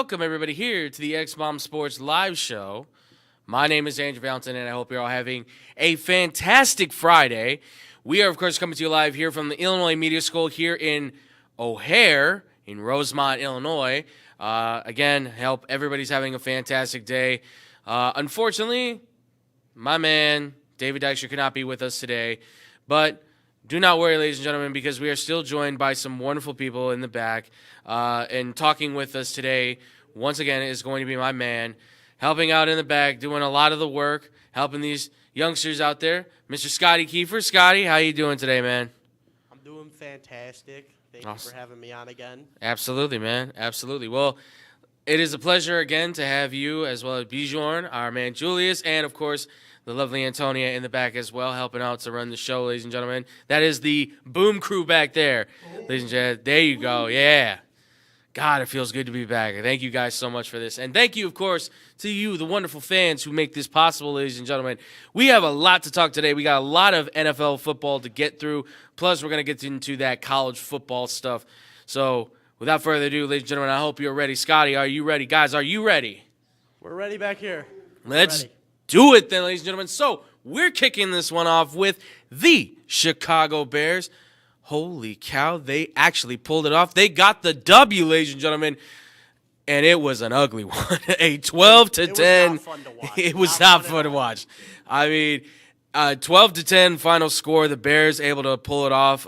welcome everybody here to the X-Bomb Sports Live Show. My name is Andrew Valentin, and I hope you're all having a fantastic Friday. We are, of course, coming to you live here from the Illinois Media School here in O'Hare, in Rosemont, Illinois. Again, hope everybody's having a fantastic day. Unfortunately, my man, David Dykstra, could not be with us today, but do not worry, ladies and gentlemen, because we are still joined by some wonderful people in the back. And talking with us today, once again, is going to be my man, helping out in the back, doing a lot of the work, helping these youngsters out there, Mr. Scotty Kiefer. Scotty, how you doing today, man? I'm doing fantastic. Thank you for having me on again. Absolutely, man. Absolutely. Well, it is a pleasure again to have you, as well as Bjorn, our man Julius, and, of course, the lovely Antonia in the back as well, helping out to run the show, ladies and gentlemen. That is the Boom Crew back there, ladies and gentlemen. There you go. Yeah. God, it feels good to be back. Thank you guys so much for this. And thank you, of course, to you, the wonderful fans who make this possible, ladies and gentlemen. We have a lot to talk today. We got a lot of NFL football to get through. Plus, we're going to get into that college football stuff. So, without further ado, ladies and gentlemen, I hope you're ready. Scotty, are you ready? Guys, are you ready? We're ready back here. Let's do it then, ladies and gentlemen. So, we're kicking this one off with the Chicago Bears. Holy cow, they actually pulled it off. They got the W, ladies and gentlemen, and it was an ugly one. A 12-10. It was not fun to watch. It was not fun to watch. I mean, 12-10 final score. The Bears able to pull it off.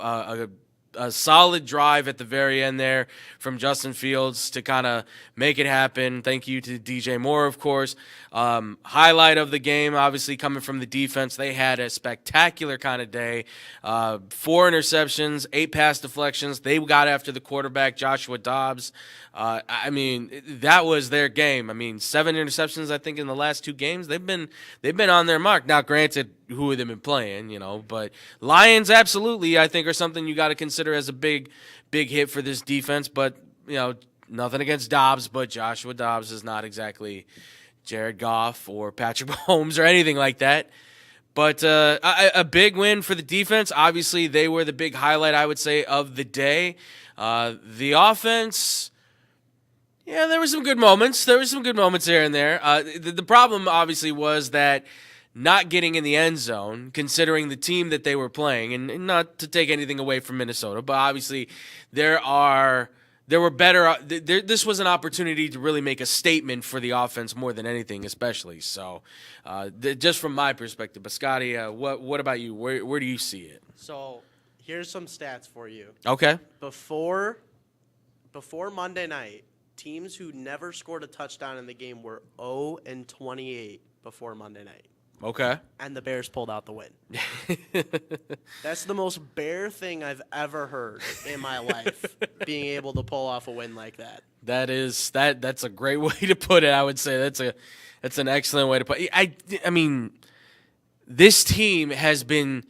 A solid drive at the very end there from Justin Fields to kind of make it happen. Thank you to DJ Moore, of course. Highlight of the game, obviously, coming from the defense. They had a spectacular kind of day. 4 interceptions, 8 pass deflections. They got after the quarterback, Joshua Dobbs. I mean, that was their game. I mean, 7 interceptions, I think, in the last 2 games. They've been on their mark. Now, granted, who have they been playing, but Lions absolutely, I think, are something you got to consider as a big hit for this defense. But, nothing against Dobbs, but Joshua Dobbs is not exactly Jared Goff or Patrick Mahomes or anything like that. But a big win for the defense. Obviously, they were the big highlight, I would say, of the day. The offense, yeah, there were some good moments. There were some good moments here and there. The problem, obviously, was that not getting in the end zone, considering the team that they were playing, and not to take anything away from Minnesota, but obviously there were better. This was an opportunity to really make a statement for the offense more than anything, especially. So, just from my perspective. But Scotty, what about you? Where do you see it? So, here's some stats for you. Okay. Before Monday night, teams who never scored a touchdown in the game were 0-28 before Monday night. Okay. And the Bears pulled out the win. That's the most Bear thing I've ever heard in my life, being able to pull off a win like that. That's a great way to put it. I would say that's an excellent way to put it. I mean, this team has been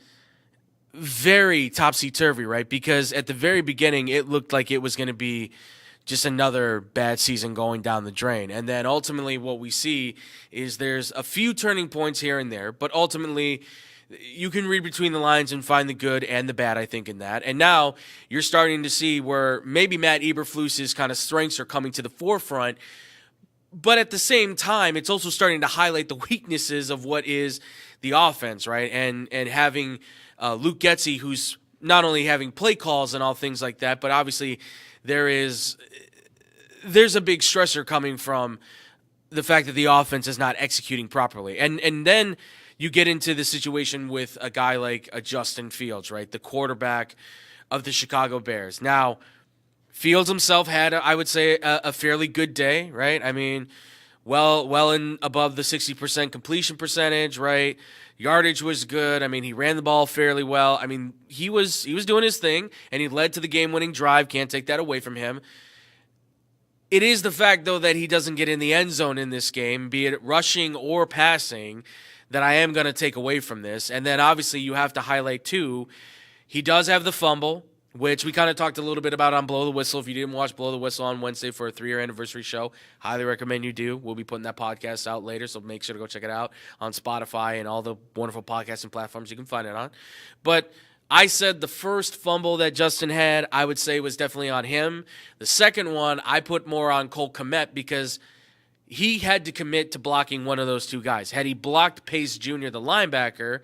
very topsy-turvy, right? Because at the very beginning, it looked like it was going to be just another bad season going down the drain. And then ultimately what we see is there's a few turning points here and there, but ultimately you can read between the lines and find the good and the bad, I think, in that. And now you're starting to see where maybe Matt Eberflus's kind of strengths are coming to the forefront, but at the same time, it's also starting to highlight the weaknesses of what is the offense, right? And having Luke Getsy, who's not only having play calls and all things like that, but obviously there's a big stressor coming from the fact that the offense is not executing properly. And then you get into the situation with a guy like a Justin Fields, right? The quarterback of the Chicago Bears. Now, Fields himself had, I would say, a fairly good day, right? I mean, well in above the 60% completion percentage, right? Yardage was good. I mean, he ran the ball fairly well. I mean, he was doing his thing, and he led to the game-winning drive. Can't take that away from him. It is the fact, though, that he doesn't get in the end zone in this game, be it rushing or passing, that I am going to take away from this. And then, obviously, you have to highlight, too, he does have the fumble, which we kind of talked a little bit about on Blow the Whistle. If you didn't watch Blow the Whistle on Wednesday for a 3-year anniversary show, highly recommend you do. We'll be putting that podcast out later, so make sure to go check it out on Spotify and all the wonderful podcasting platforms you can find it on. But I said the first fumble that Justin had, I would say was definitely on him. The second one, I put more on Cole Kmet because he had to commit to blocking one of those two guys. Had he blocked Pace Jr., the linebacker,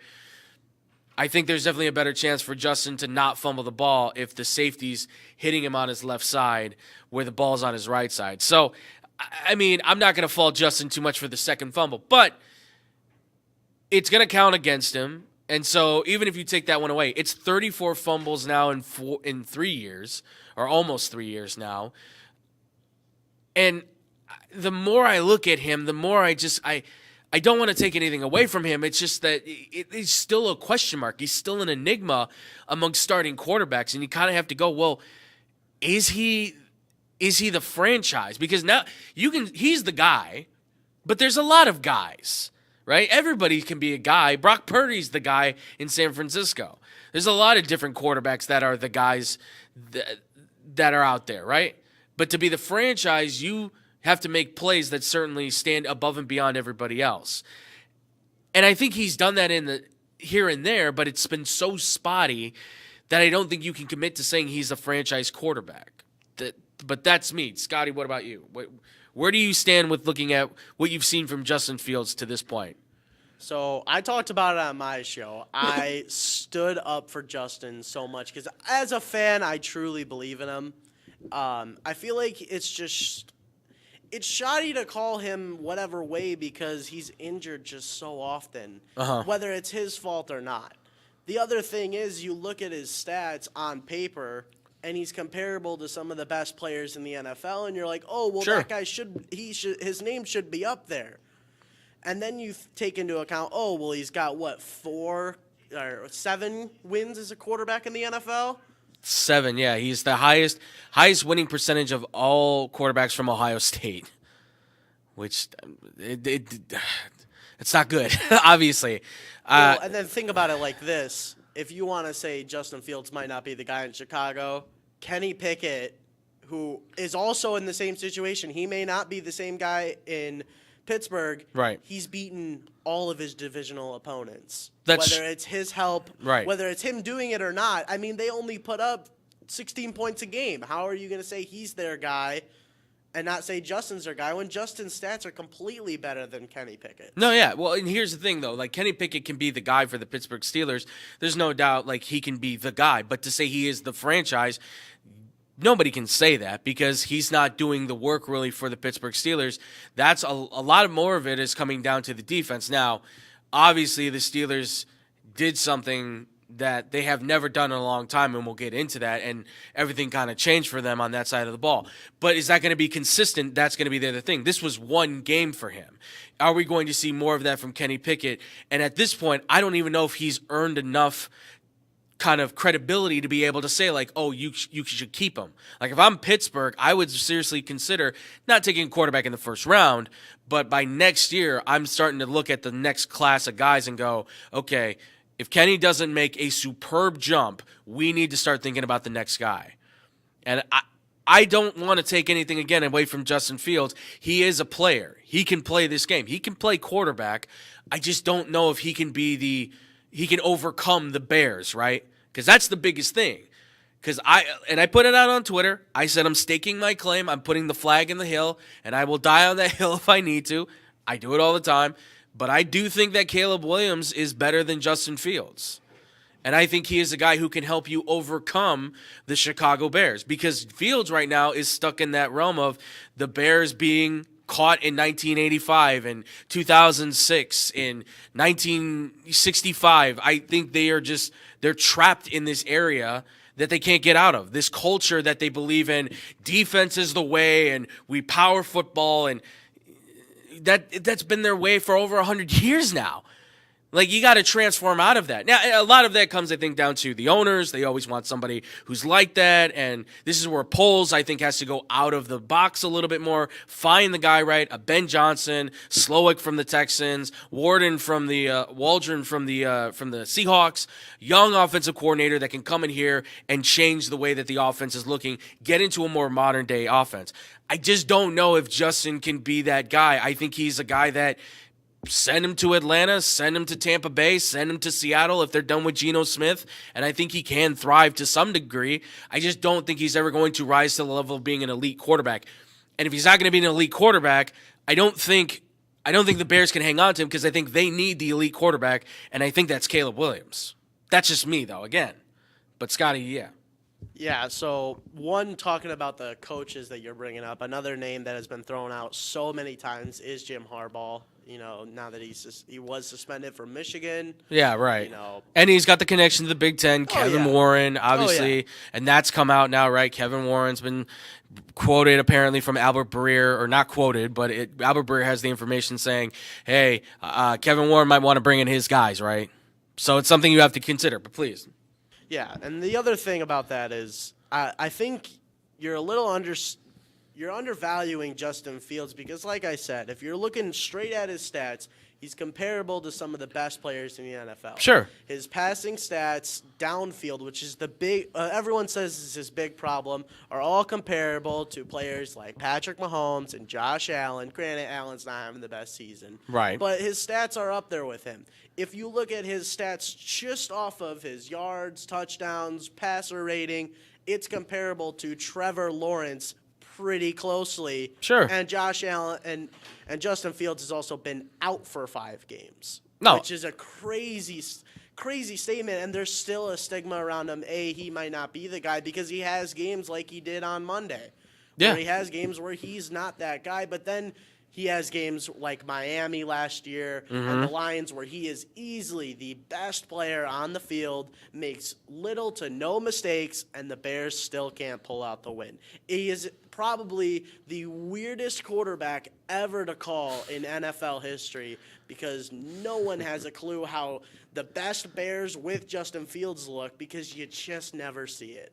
I think there's definitely a better chance for Justin to not fumble the ball if the safety's hitting him on his left side where the ball's on his right side. So, I mean, I'm not going to fault Justin too much for the second fumble, but it's going to count against him. And so even if you take that one away, it's 34 fumbles now in 3 years, or almost 3 years now. And the more I look at him, the more I don't want to take anything away from him. It's just that it's still a question mark. He's still an enigma among starting quarterbacks. And you kind of have to go, well, is he the franchise? Because now he's the guy, but there's a lot of guys, right? Everybody can be a guy. Brock Purdy's the guy in San Francisco. There's a lot of different quarterbacks that are the guys that are out there, right? But to be the franchise, you have to make plays that certainly stand above and beyond everybody else. And I think he's done that in the here and there, but it's been so spotty that I don't think you can commit to saying he's a franchise quarterback. But that's me. Scotty, what about you? Where do you stand with looking at what you've seen from Justin Fields to this point? So I talked about it on my show. I stood up for Justin so much because as a fan, I truly believe in him. I feel like it's shoddy to call him whatever way because he's injured just so often, whether it's his fault or not. The other thing is you look at his stats on paper, and he's comparable to some of the best players in the NFL, and you're like, oh, well, sure, that guy his name should be up there. And then you take into account, oh, well, he's got, 4 or 7 wins as a quarterback in the NFL? 7, yeah. He's the highest winning percentage of all quarterbacks from Ohio State, which it's not good, obviously. Well, and then think about it like this. If you want to say Justin Fields might not be the guy in Chicago, Kenny Pickett, who is also in the same situation, he may not be the same guy in Pittsburgh. Right. He's beaten all of his divisional opponents. That's whether it's his help, right, whether it's him doing it or not. I mean, they only put up 16 points a game. How are you going to say he's their guy and not say Justin's their guy when Justin's stats are completely better than Kenny Pickett? No, yeah. Well, and here's the thing, though. Like, Kenny Pickett can be the guy for the Pittsburgh Steelers. There's no doubt, like, he can be the guy. But to say he is the franchise, nobody can say that because he's not doing the work, really, for the Pittsburgh Steelers. That's a lot more of it is coming down to the defense. Now, obviously, the Steelers did something that they have never done in a long time, and we'll get into that, and everything kind of changed for them on that side of the ball. But is that going to be consistent? That's going to be the other thing. This was one game for him. Are we going to see more of that from Kenny Pickett? And at this point, I don't even know if he's earned enough kind of credibility to be able to say, like, oh, you should keep him. Like, if I'm Pittsburgh, I would seriously consider not taking a quarterback in the first round, but by next year, I'm starting to look at the next class of guys and go, okay, if Kenny doesn't make a superb jump, we need to start thinking about the next guy. And I don't want to take anything, again, away from Justin Fields. He is a player. He can play this game. He can play quarterback. I just don't know if he can overcome the Bears, right? Because that's the biggest thing. Because I put it out on Twitter. I said I'm staking my claim. I'm putting the flag in the hill, and I will die on that hill if I need to. I do it all the time. But I do think that Caleb Williams is better than Justin Fields. And I think he is a guy who can help you overcome the Chicago Bears. Because Fields right now is stuck in that realm of the Bears being caught in 1985 and 2006, in 1965. I think they're trapped in this area that they can't get out of. This culture that they believe in, defense is the way, and we power football, and that's been their way for over 100 years now. Like, you got to transform out of that. Now, a lot of that comes, I think, down to the owners. They always want somebody who's like that, and this is where Poles, I think, has to go out of the box a little bit more, find the guy right, a Ben Johnson, Slowick from the Texans, Waldron from the Seahawks, young offensive coordinator that can come in here and change the way that the offense is looking, get into a more modern-day offense. I just don't know if Justin can be that guy. I think he's a guy that send him to Atlanta, send him to Tampa Bay, send him to Seattle if they're done with Geno Smith, and I think he can thrive to some degree. I just don't think he's ever going to rise to the level of being an elite quarterback. And if he's not going to be an elite quarterback, I don't think the Bears can hang on to him because I think they need the elite quarterback, and I think that's Caleb Williams. That's just me, though, again. But, Scotty, yeah. Yeah, so one, talking about the coaches that you're bringing up, another name that has been thrown out so many times is Jim Harbaugh. Now that he was suspended from Michigan. Yeah, right. And he's got the connection to the Big Ten. Kevin Warren, obviously, and that's come out now, right? Kevin Warren's been quoted apparently from Albert Breer, or not quoted, but Albert Breer has the information saying, hey, Kevin Warren might want to bring in his guys, right? So it's something you have to consider, but please. Yeah, and the other thing about that is I think you're a little you're undervaluing Justin Fields because, like I said, if you're looking straight at his stats, he's comparable to some of the best players in the NFL. Sure. His passing stats downfield, which is the big everyone says is his big problem, are all comparable to players like Patrick Mahomes and Josh Allen. Granted, Allen's not having the best season. Right. But his stats are up there with him. If you look at his stats just off of his yards, touchdowns, passer rating, it's comparable to Trevor Lawrence pretty closely. Sure. And Josh Allen and Justin Fields has also been out for 5 games. No. Which is a crazy statement, and there's still a stigma around him. He might not be the guy because he has games like he did on Monday. Yeah. Where he has games where he's not that guy, but then he has games like Miami last year and the Lions where he is easily the best player on the field, makes little to no mistakes, and the Bears still can't pull out the win. He is probably the weirdest quarterback ever to call in NFL history because no one has a clue how the best Bears with Justin Fields look because you just never see it.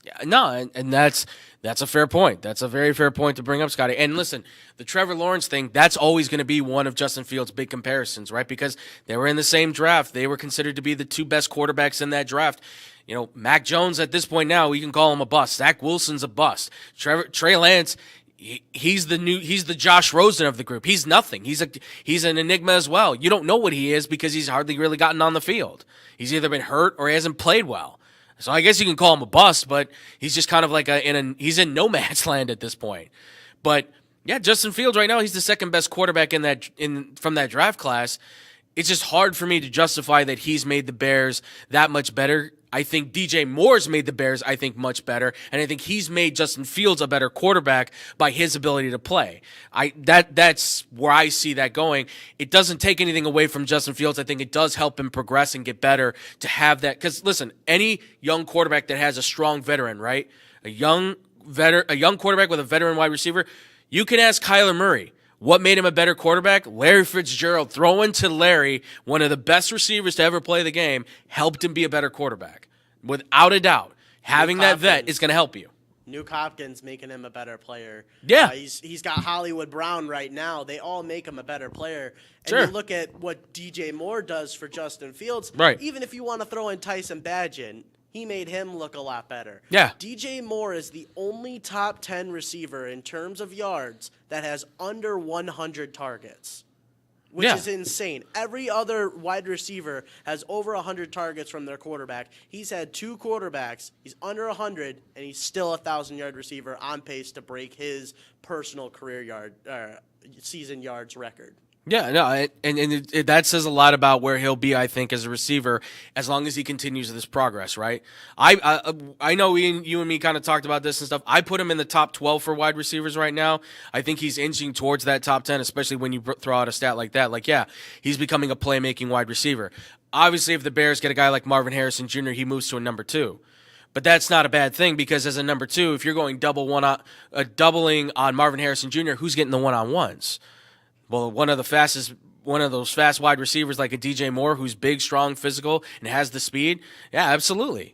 Yeah, no, and that's a fair point. That's a very fair point to bring up, Scotty. And listen, the Trevor Lawrence thing, that's always going to be one of Justin Fields' big comparisons, right? Because they were in the same draft. They were considered to be the 2 best quarterbacks in that draft. Mac Jones at this point now, we can call him a bust. Zach Wilson's a bust. Trey Lance, he's the Josh Rosen of the group. He's nothing. He's an enigma as well. You don't know what he is because he's hardly really gotten on the field. He's either been hurt or he hasn't played well. So I guess you can call him a bust, but he's just kind of like he's in no man's land at this point. But yeah, Justin Fields right now, he's the second best quarterback from that draft class. It's just hard for me to justify that he's made the Bears that much better. I think DJ Moore's made the Bears, I think, much better, and I think he's made Justin Fields a better quarterback by his ability to play. That's where I see that going. It doesn't take anything away from Justin Fields. I think it does help him progress and get better to have that. Because listen, any young quarterback that has a strong veteran, right? A young quarterback with a veteran wide receiver, you can ask Kyler Murray. What made him a better quarterback? Larry Fitzgerald, throwing to Larry, one of the best receivers to ever play the game, helped him be a better quarterback. Without a doubt. Having that vet is going to help you. Nuke Hopkins making him a better player. Yeah. He's got Hollywood Brown right now. They all make him a better player. And sure. You look at what DJ Moore does for Justin Fields. Right. Even if you want to throw in Tyson Bagent, he made him look a lot better. Yeah. DJ Moore is the only top 10 receiver in terms of yards that has under 100 targets, which is insane. Every other wide receiver has over 100 targets from their quarterback. He's had 2 quarterbacks. He's under 100, and he's still a 1,000-yard receiver on pace to break his personal career season yards record. Yeah, no, and that says a lot about where he'll be, I think, as a receiver, as long as he continues this progress, right? I know you and me kind of talked about this and stuff. I put him in the top 12 for wide receivers right now. I think he's inching towards that top 10, especially when you throw out a stat like that. Like, yeah, he's becoming a playmaking wide receiver. Obviously, if the Bears get a guy like Marvin Harrison Jr., he moves to a number 2. But that's not a bad thing because as a number 2, if you're going doubling on Marvin Harrison Jr., who's getting the one-on-ones? Well, one of those fast wide receivers like a DJ Moore who's big, strong, physical, and has the speed, yeah, absolutely.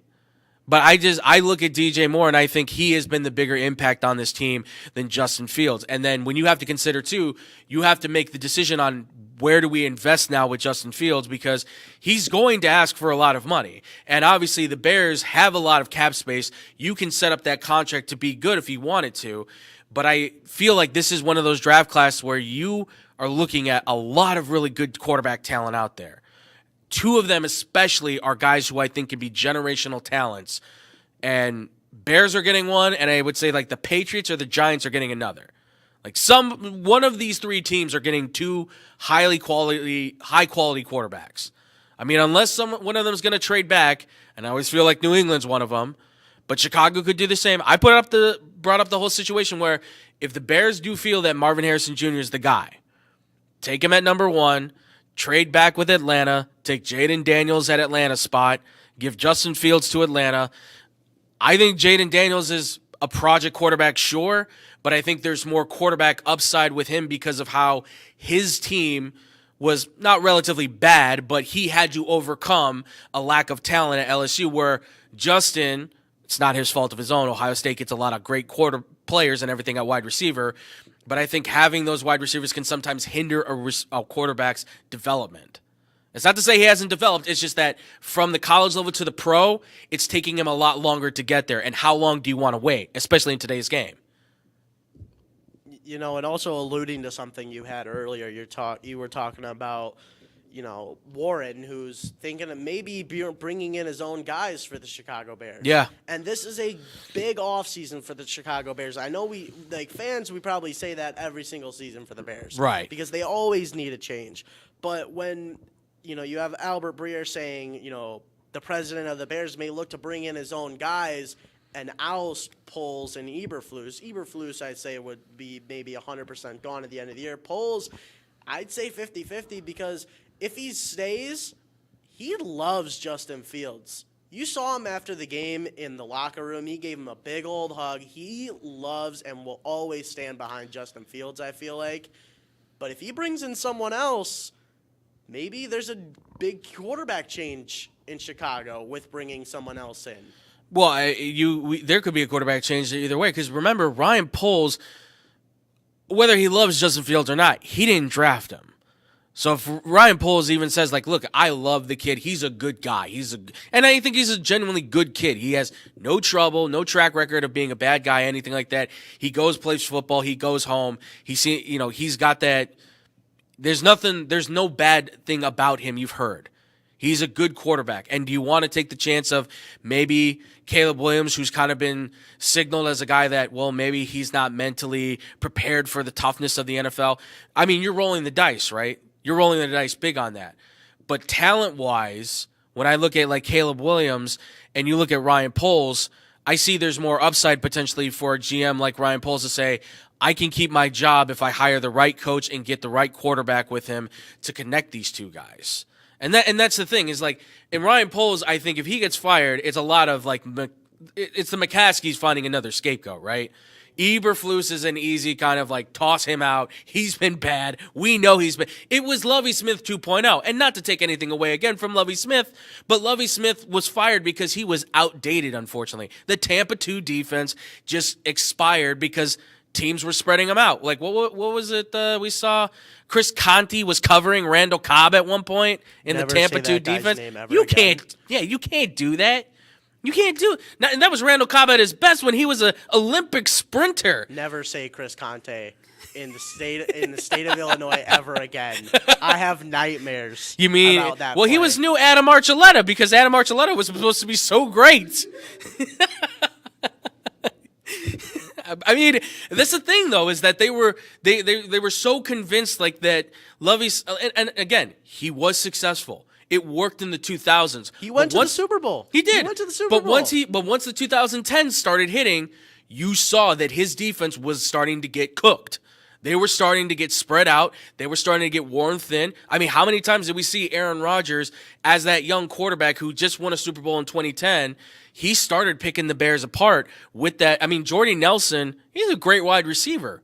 But I look at DJ Moore and I think he has been the bigger impact on this team than Justin Fields. And then when you have to consider too, you have to make the decision on where do we invest now with Justin Fields because he's going to ask for a lot of money. And obviously the Bears have a lot of cap space. You can set up that contract to be good if you wanted to. But I feel like this is one of those draft classes where you are looking at a lot of really good quarterback talent out there. Two of them especially are guys who I think can be generational talents. And Bears are getting one, and I would say like the Patriots or the Giants are getting another. Like one of these three teams are getting two high quality quarterbacks. I mean, unless one of them is going to trade back, and I always feel like New England's one of them, but Chicago could do the same. I brought up the whole situation where if the Bears do feel that Marvin Harrison Jr. is the guy, take him at number 1, trade back with Atlanta, take Jaden Daniels at Atlanta's spot, give Justin Fields to Atlanta. I think Jaden Daniels is a project quarterback, sure, but I think there's more quarterback upside with him because of how his team was not relatively bad, but he had to overcome a lack of talent at LSU where Justin, it's not his fault of his own. Ohio State gets a lot of great players and everything at wide receiver, but I think having those wide receivers can sometimes hinder a quarterback's development. It's not to say he hasn't developed. It's just that from the college level to the pro, it's taking him a lot longer to get there. And how long do you want to wait, especially in today's game? You know, and also alluding to something you had earlier, you were talking about, you know, Warren, who's thinking of maybe bringing in his own guys for the Chicago Bears. Yeah. And this is a big offseason for the Chicago Bears. I know we probably say that every single season for the Bears. Right. Because they always need a change. But when, you know, you have Albert Breer saying, you know, the president of the Bears may look to bring in his own guys and oust Poles and Eberflus. Eberflus, I'd say, would be maybe 100% gone at the end of the year. Poles, I'd say 50-50 because if he stays, he loves Justin Fields. You saw him after the game in the locker room. He gave him a big old hug. He loves and will always stand behind Justin Fields, I feel like. But if he brings in someone else, maybe there's a big quarterback change in Chicago with bringing someone else in. Well, there could be a quarterback change either way because remember, Ryan Poles, whether he loves Justin Fields or not, he didn't draft him. So if Ryan Poles even says, like, look, I love the kid. He's a good guy. And I think he's a genuinely good kid. He has no trouble, no track record of being a bad guy, anything like that. He plays football. He goes home. He's got that. There's no bad thing about him you've heard. He's a good quarterback. And do you want to take the chance of maybe Caleb Williams, who's kind of been signaled as a guy that, well, maybe he's not mentally prepared for the toughness of the NFL? I mean, you're rolling the dice, right? You're rolling the dice big on that. But talent-wise, when I look at like Caleb Williams and you look at Ryan Poles, I see there's more upside potentially for a GM like Ryan Poles to say, I can keep my job if I hire the right coach and get the right quarterback with him to connect these two guys. And that's the thing is like in Ryan Poles, I think if he gets fired, it's a lot of like it's the McCaskies finding another scapegoat, right? Eberflus is an easy kind of like toss him out. He's been bad. We know he's been. It was Lovie Smith 2.0, and not to take anything away again from Lovie Smith, but Lovie Smith was fired because he was outdated. Unfortunately, the Tampa 2 defense just expired because teams were spreading them out. Like what was it we saw? Chris Conte was covering Randall Cobb at one point in Never the Tampa say 2 that guy's defense. name ever You again. can't. Yeah, you can't do that. You can't do it. And that was Randall Cobb at his best when he was an Olympic sprinter. Never say Chris Conte in the state of Illinois ever again. I have nightmares. You mean? About that Well, he play. was new Adam Archuleta because Adam Archuleta was supposed to be so great. I mean, that's the thing though, is that they were so convinced like that Lovie's and again, he was successful. It worked in the 2000s. He went to the Super Bowl. He did. He went to the Super Bowl. But once the 2010s started hitting, you saw that his defense was starting to get cooked. They were starting to get spread out. They were starting to get worn thin. I mean, how many times did we see Aaron Rodgers as that young quarterback who just won a Super Bowl in 2010? He started picking the Bears apart with that. I mean, Jordy Nelson, he's a great wide receiver,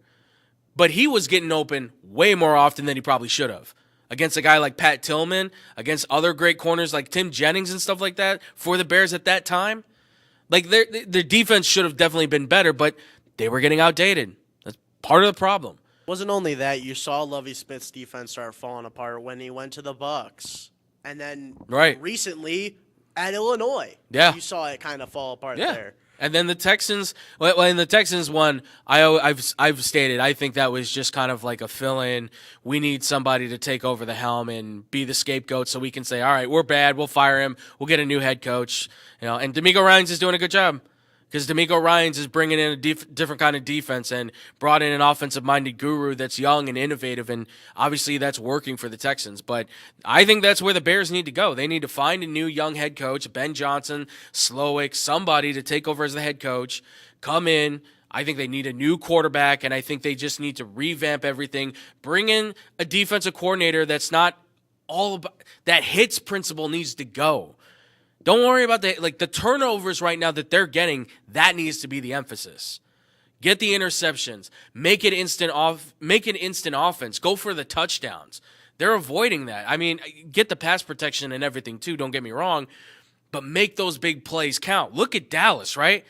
but he was getting open way more often than he probably should have. Against a guy like Pat Tillman, against other great corners like Tim Jennings and stuff like that for the Bears at that time. Like their defense should have definitely been better, but they were getting outdated. That's part of the problem. Wasn't only that, you saw Lovie Smith's defense start falling apart when he went to the Bucs. And then Right. recently at Illinois, Yeah. you saw it kind of fall apart Yeah. there. And then the Texans, well, in the Texans one, I've stated I think that was just kind of like a fill-in. We need somebody to take over the helm and be the scapegoat, so we can say, all right, we're bad, we'll fire him, we'll get a new head coach, And D'Amico Ryans is doing a good job because D'Amico Ryans is bringing in a different kind of defense and brought in an offensive-minded guru that's young and innovative, and obviously that's working for the Texans. But I think that's where the Bears need to go. They need to find a new young head coach, Ben Johnson, Slowick, somebody to take over as the head coach, come in. I think they need a new quarterback, and I think they just need to revamp everything, bring in a defensive coordinator that's not all about – that hits principle needs to go. Don't worry about the turnovers right now that they're getting. That needs to be the emphasis. Get the interceptions. Make it instant offense. Go for the touchdowns. They're avoiding that. I mean, get the pass protection and everything too, don't get me wrong, but make those big plays count. Look at Dallas, right?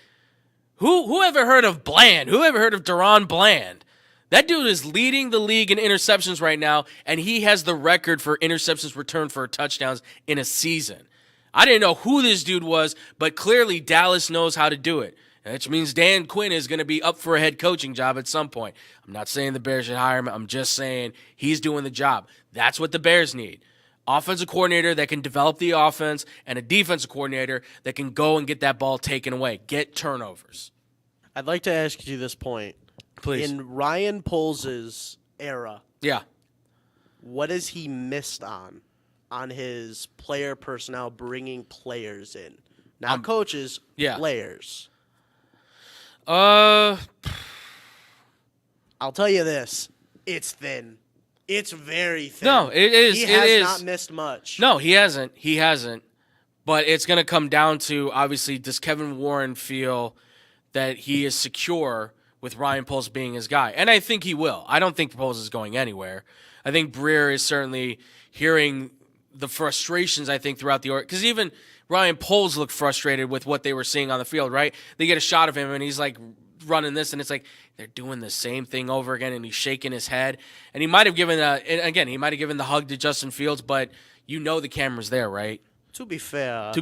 Who ever heard of Bland? Who ever heard of Deron Bland? That dude is leading the league in interceptions right now, and he has the record for interceptions returned for touchdowns in a season. I didn't know who this dude was, but clearly Dallas knows how to do it, which means Dan Quinn is going to be up for a head coaching job at some point. I'm not saying the Bears should hire him. I'm just saying he's doing the job. That's what the Bears need. Offensive coordinator that can develop the offense and a defensive coordinator that can go and get that ball taken away, get turnovers. I'd like to ask you this point. Please. In Ryan Poles' era, Yeah. what has he missed on his player personnel, bringing players in? Not coaches, yeah. players. Uh, I'll tell you this. It's thin. It's very thin. No, it is. He it has is. not missed much. No, he hasn't. He hasn't. But it's going to come down to, obviously, does Kevin Warren feel that he is secure with Ryan Poles being his guy? And I think he will. I don't think Poles is going anywhere. I think Breer is certainly hearing the frustrations, I think, throughout the org. Because even Ryan Poles looked frustrated with what they were seeing on the field, right? They get a shot of him, and he's like running this, and it's like they're doing the same thing over again, and he's shaking his head. And he might have given he might have given the hug to Justin Fields, but you know the camera's there, right? To be fair,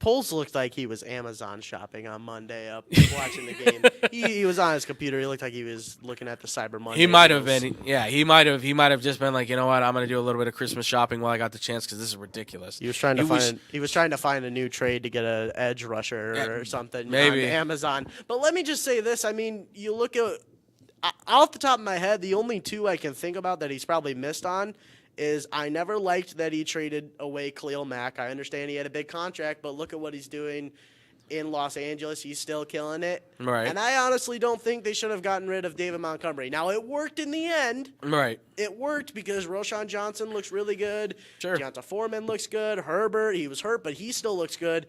Poles looked like he was Amazon shopping on Monday up watching the game. He was on his computer. He looked like he was looking at the Cyber Monday. He might have been. Yeah, he might have just been like, you know what, I'm going to do a little bit of Christmas shopping while I got the chance because this is ridiculous. He was trying to find a new trade to get an edge rusher or something maybe on Amazon. But let me just say this. I mean, you look at off the top of my head, the only two I can think about that he's probably missed on is I never liked that he traded away Khalil Mack. I understand he had a big contract, but look at what he's doing in Los Angeles. He's still killing it. Right. And I honestly don't think they should have gotten rid of David Montgomery. Now, it worked in the end. Right. It worked because Roschon Johnson looks really good. Sure. Deonta Foreman looks good. Herbert, he was hurt, but he still looks good.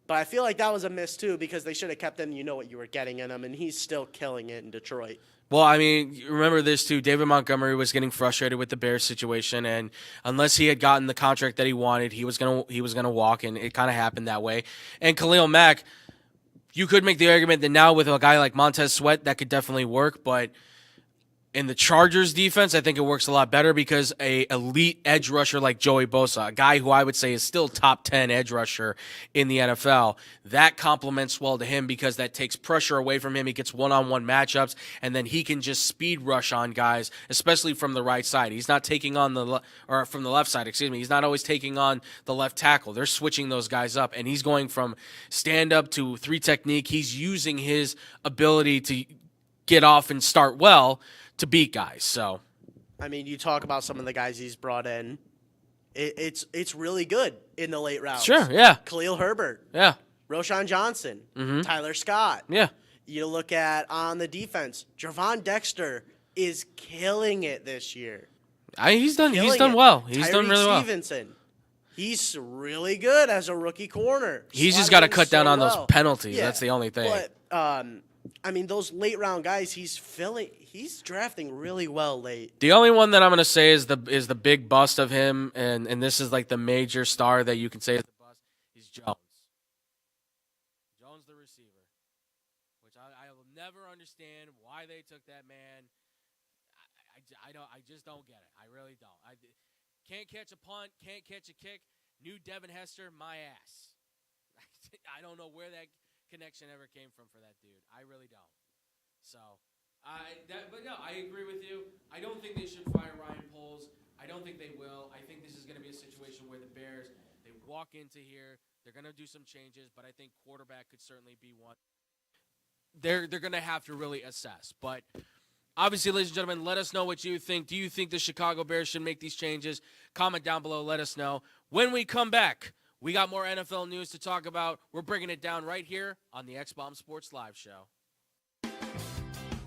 But I feel like that was a miss, too, because they should have kept him. You know what you were getting in him, and he's still killing it in Detroit. Well, I mean, remember this too. David Montgomery was getting frustrated with the Bears situation, and unless he had gotten the contract that he wanted, he was gonna walk, and it kind of happened that way. And Khalil Mack, you could make the argument that now with a guy like Montez Sweat, that could definitely work, but in the Chargers defense, I think it works a lot better because a elite edge rusher like Joey Bosa, a guy who I would say is still top 10 edge rusher in the NFL, that complements well to him because that takes pressure away from him. He gets one-on-one matchups, and then he can just speed rush on guys, especially from the right side. He's not taking on from the left side, excuse me. He's not always taking on the left tackle. They're switching those guys up, and he's going from stand-up to three technique. He's using his ability to get off and start well to beat guys. So, I mean, you talk about some of the guys he's brought in. It's really good in the late rounds. Sure, yeah. Khalil Herbert. Yeah. Roschon Johnson. Mm-hmm. Tyler Scott. Yeah. You look at on the defense, Javon Dexter is killing it this year. He's done well. He's done really well. Stevenson. He's really good as a rookie corner. He's just got to cut down on those penalties. Yeah. That's the only thing. But I mean, those late round guys, he's drafting really well late. The only one that I'm gonna say is the big bust of him, and this is like the major star that you can say is the bust. Is Jones. Jones, the receiver, which I will never understand why they took that man. I just don't get it. I really don't. I can't catch a punt, can't catch a kick. New Devin Hester, my ass. I don't know where that connection ever came from for that dude. I really don't. So, but no, I agree with you. I don't think they should fire Ryan Poles. I don't think they will. I think this is going to be a situation where the Bears, they walk into here, they're going to do some changes, but I think quarterback could certainly be one. They're going to have to really assess. But obviously, ladies and gentlemen, let us know what you think. Do you think the Chicago Bears should make these changes? Comment down below. Let us know. When we come back, we got more NFL news to talk about. We're bringing it down right here on the X-Bomb Sports Live Show.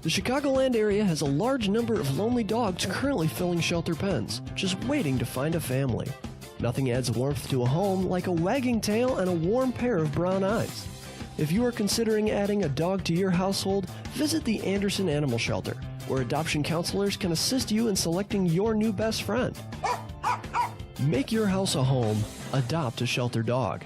The Chicagoland area has a large number of lonely dogs currently filling shelter pens, just waiting to find a family. Nothing adds warmth to a home like a wagging tail and a warm pair of brown eyes. If you are considering adding a dog to your household, visit the Anderson Animal Shelter, where adoption counselors can assist you in selecting your new best friend. Make your house a home. Adopt a shelter dog.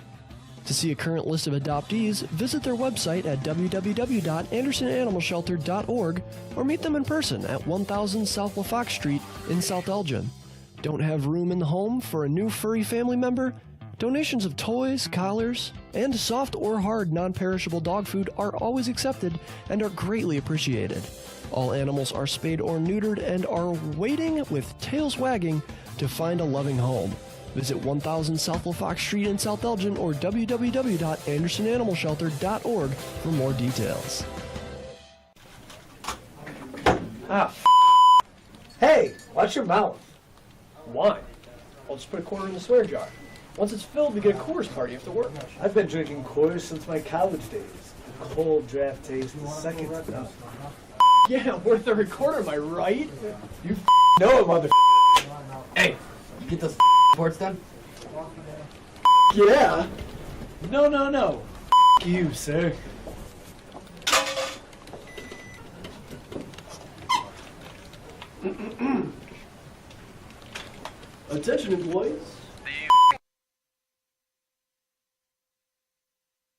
To see a current list of adoptees, visit their website at www.andersonanimalshelter.org or meet them in person at 1000 South LaFox Street in South Elgin. Don't have room in the home for a new furry family member? Donations of toys, collars, and soft or hard non-perishable dog food are always accepted and are greatly appreciated. All animals are spayed or neutered and are waiting with tails wagging to find a loving home. Visit 1000 South LaFox Street in South Elgin or www.andersonanimalshelter.org for more details. Hey, watch your mouth. Why? I'll just put a quarter in the swear jar. Once it's filled, we get a Coors party after work. I've been drinking Coors since my college days. The cold draft taste is second to none. Yeah, worth the recorder, am I right? You know it, mother. Hey, you get those reports done? Yeah. No. You, sir. Attention, employees.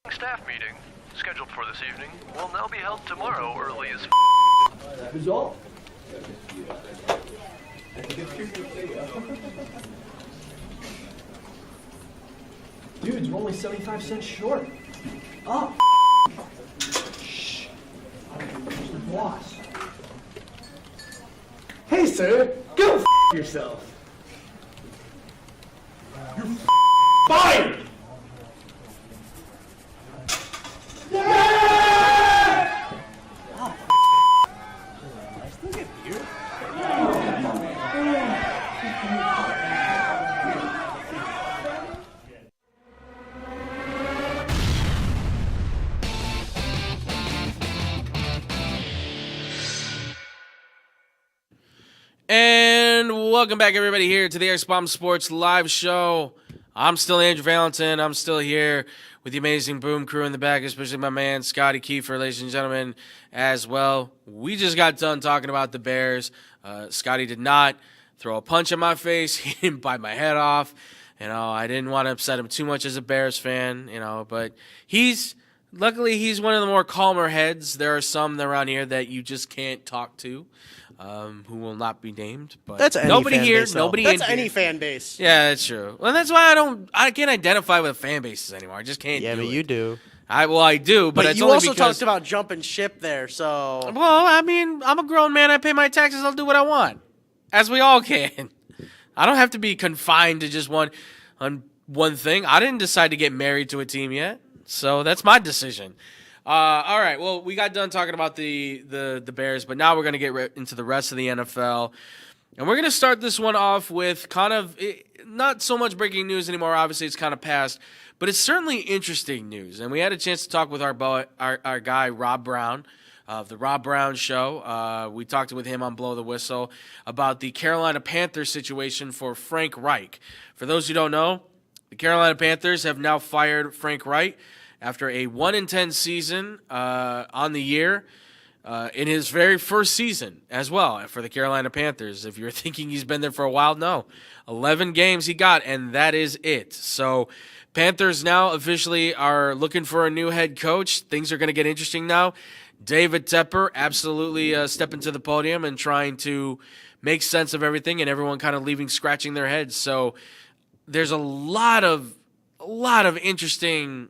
The staff meeting, scheduled for this evening, will now be held tomorrow early as That is all. Dudes, we're only 75 cents short. Oh, shh. The boss. Hey, sir, go yourself. You're fired! And welcome back, everybody, here to the X-Bomb Sports Live Show. I'm still Andrew Valentin. I'm still here with the amazing Boom crew in the back, especially my man Scotty Kiefer, ladies and gentlemen, as well. We just got done talking about the Bears. Scotty did not throw a punch in my face. He didn't bite my head off. I didn't want to upset him too much as a Bears fan, but luckily he's one of the more calmer heads. There are some around here that you just can't talk to. Who will not be named, but That's any nobody fan here, base, though. nobody That's in any here. fan base. Yeah, that's true. Well, that's why I can't identify with fan bases anymore. I just can't. Yeah, do but it. you do. I do, but it's you only also because, talked about jumping ship there, so Well, I mean, I'm a grown man. I pay my taxes. I'll do what I want, as we all can. I don't have to be confined to just one thing. I didn't decide to get married to a team yet, so that's my decision. All right. Well, we got done talking about the Bears, but now we're going to get into the rest of the NFL. And we're going to start this one off with kind of not so much breaking news anymore. Obviously, it's kind of past, but it's certainly interesting news. And we had a chance to talk with our guy, Rob Brown, of the Rob Brown Show. We talked with him on Blow the Whistle about the Carolina Panthers situation for Frank Reich. For those who don't know, the Carolina Panthers have now fired Frank Reich after a 1-10 season on the year, in his very first season as well for the Carolina Panthers. If you're thinking he's been there for a while, no. 11 games he got, and that is it. So Panthers now officially are looking for a new head coach. Things are going to get interesting now. David Tepper absolutely stepping to the podium and trying to make sense of everything, and everyone kind of leaving scratching their heads. So there's a lot of interesting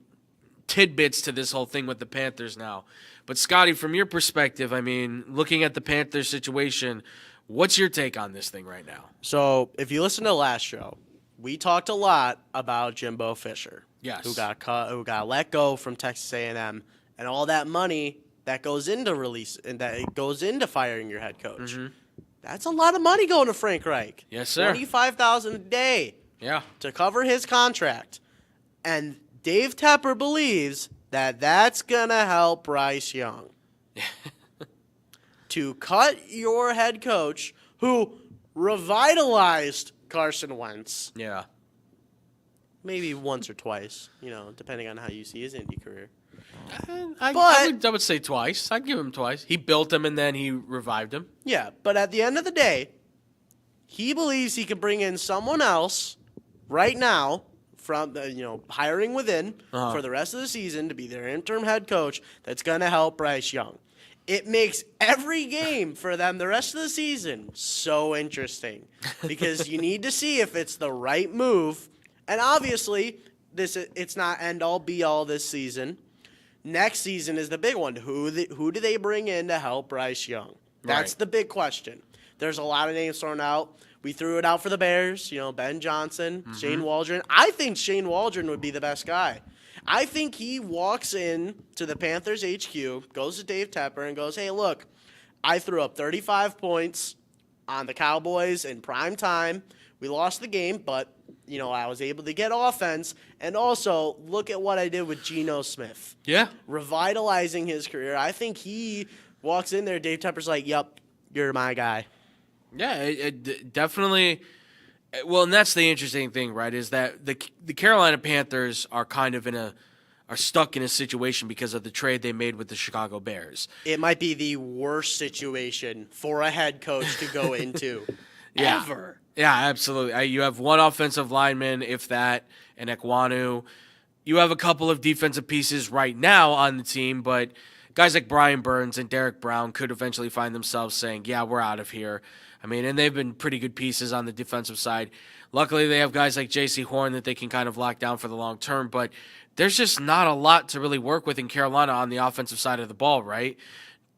tidbits to this whole thing with the Panthers now. But Scotty, from your perspective, I mean, looking at the Panthers situation, what's your take on this thing right now? So if you listen to last show, we talked a lot about Jimbo Fisher. Yes. Who got let go from Texas A&M, and all that money that goes into release and that it goes into firing your head coach. That's a lot of money going to Frank Reich. Yes, sir. $25,000 a day Yeah. to cover his contract, and Dave Tepper believes that that's gonna help Bryce Young. To cut your head coach, who revitalized Carson Wentz, Yeah. maybe once or twice, depending on how you see his Indy career. I would say twice. I'd give him twice. He built him and then he revived him. Yeah, but at the end of the day, he believes he can bring in someone else right now from hiring within for the rest of the season to be their interim head coach that's going to help Bryce Young. It makes every game for them the rest of the season so interesting because you need to see if it's the right move. And obviously, it's not end all be all this season. Next season is the big one. Who do they bring in to help Bryce Young? That's Right. the big question. There's a lot of names thrown out. We threw it out for the Bears, Ben Johnson, Shane Waldron. I think Shane Waldron would be the best guy. I think he walks in to the Panthers HQ, goes to Dave Tepper, and goes, hey, look, I threw up 35 points on the Cowboys in prime time. We lost the game, but, I was able to get offense. And also, look at what I did with Geno Smith. Yeah. Revitalizing his career. I think he walks in there, Dave Tepper's like, yep, you're my guy. Yeah, it definitely. Well, and that's the interesting thing, right? Is that the Carolina Panthers are kind of are stuck in a situation because of the trade they made with the Chicago Bears. It might be the worst situation for a head coach to go into Yeah. ever. Yeah, absolutely. You have one offensive lineman, if that, and Ekwonu. You have a couple of defensive pieces right now on the team, but guys like Brian Burns and Derek Brown could eventually find themselves saying, yeah, we're out of here. I mean, and they've been pretty good pieces on the defensive side. Luckily, they have guys like J.C. Horn that they can kind of lock down for the long term, but there's just not a lot to really work with in Carolina on the offensive side of the ball, right?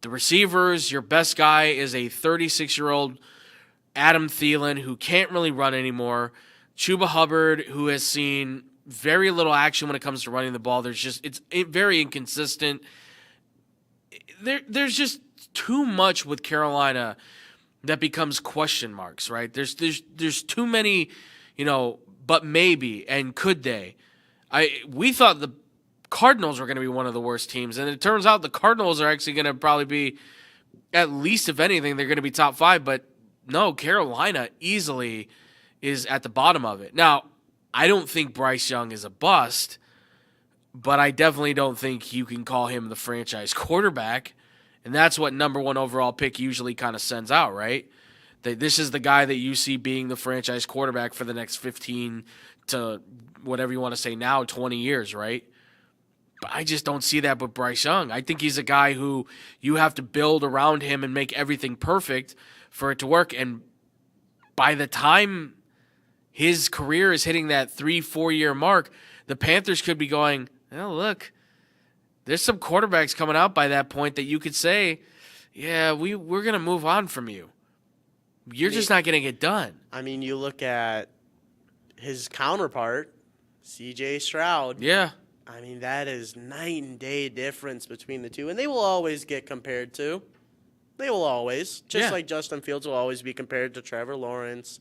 The receivers, your best guy is a 36-year-old Adam Thielen, who can't really run anymore. Chuba Hubbard, who has seen very little action when it comes to running the ball. It's very inconsistent. There's just too much with Carolina that becomes question marks, right? There's too many, but maybe and could they? We thought the Cardinals were going to be one of the worst teams, and it turns out the Cardinals are actually going to probably be, at least if anything, they're going to be top 5, but no, Carolina easily is at the bottom of it. Now, I don't think Bryce Young is a bust, but I definitely don't think you can call him the franchise quarterback. And that's what number 1 overall pick usually kind of sends out, right? This is the guy that you see being the franchise quarterback for the next 15 to whatever you want to say now, 20 years, right? But I just don't see that with Bryce Young. I think he's a guy who you have to build around him and make everything perfect for it to work. And by the time his career is hitting that 3-4 year mark, the Panthers could be going, oh, look, there's some quarterbacks coming out by that point that you could say, yeah, we're going to move on from you. You're just not going to get done. I mean, you look at his counterpart, C.J. Stroud. Yeah. I mean, that is night and day difference between the two. And they will always get compared to. They will always. Just like Justin Fields will always be compared to Trevor Lawrence,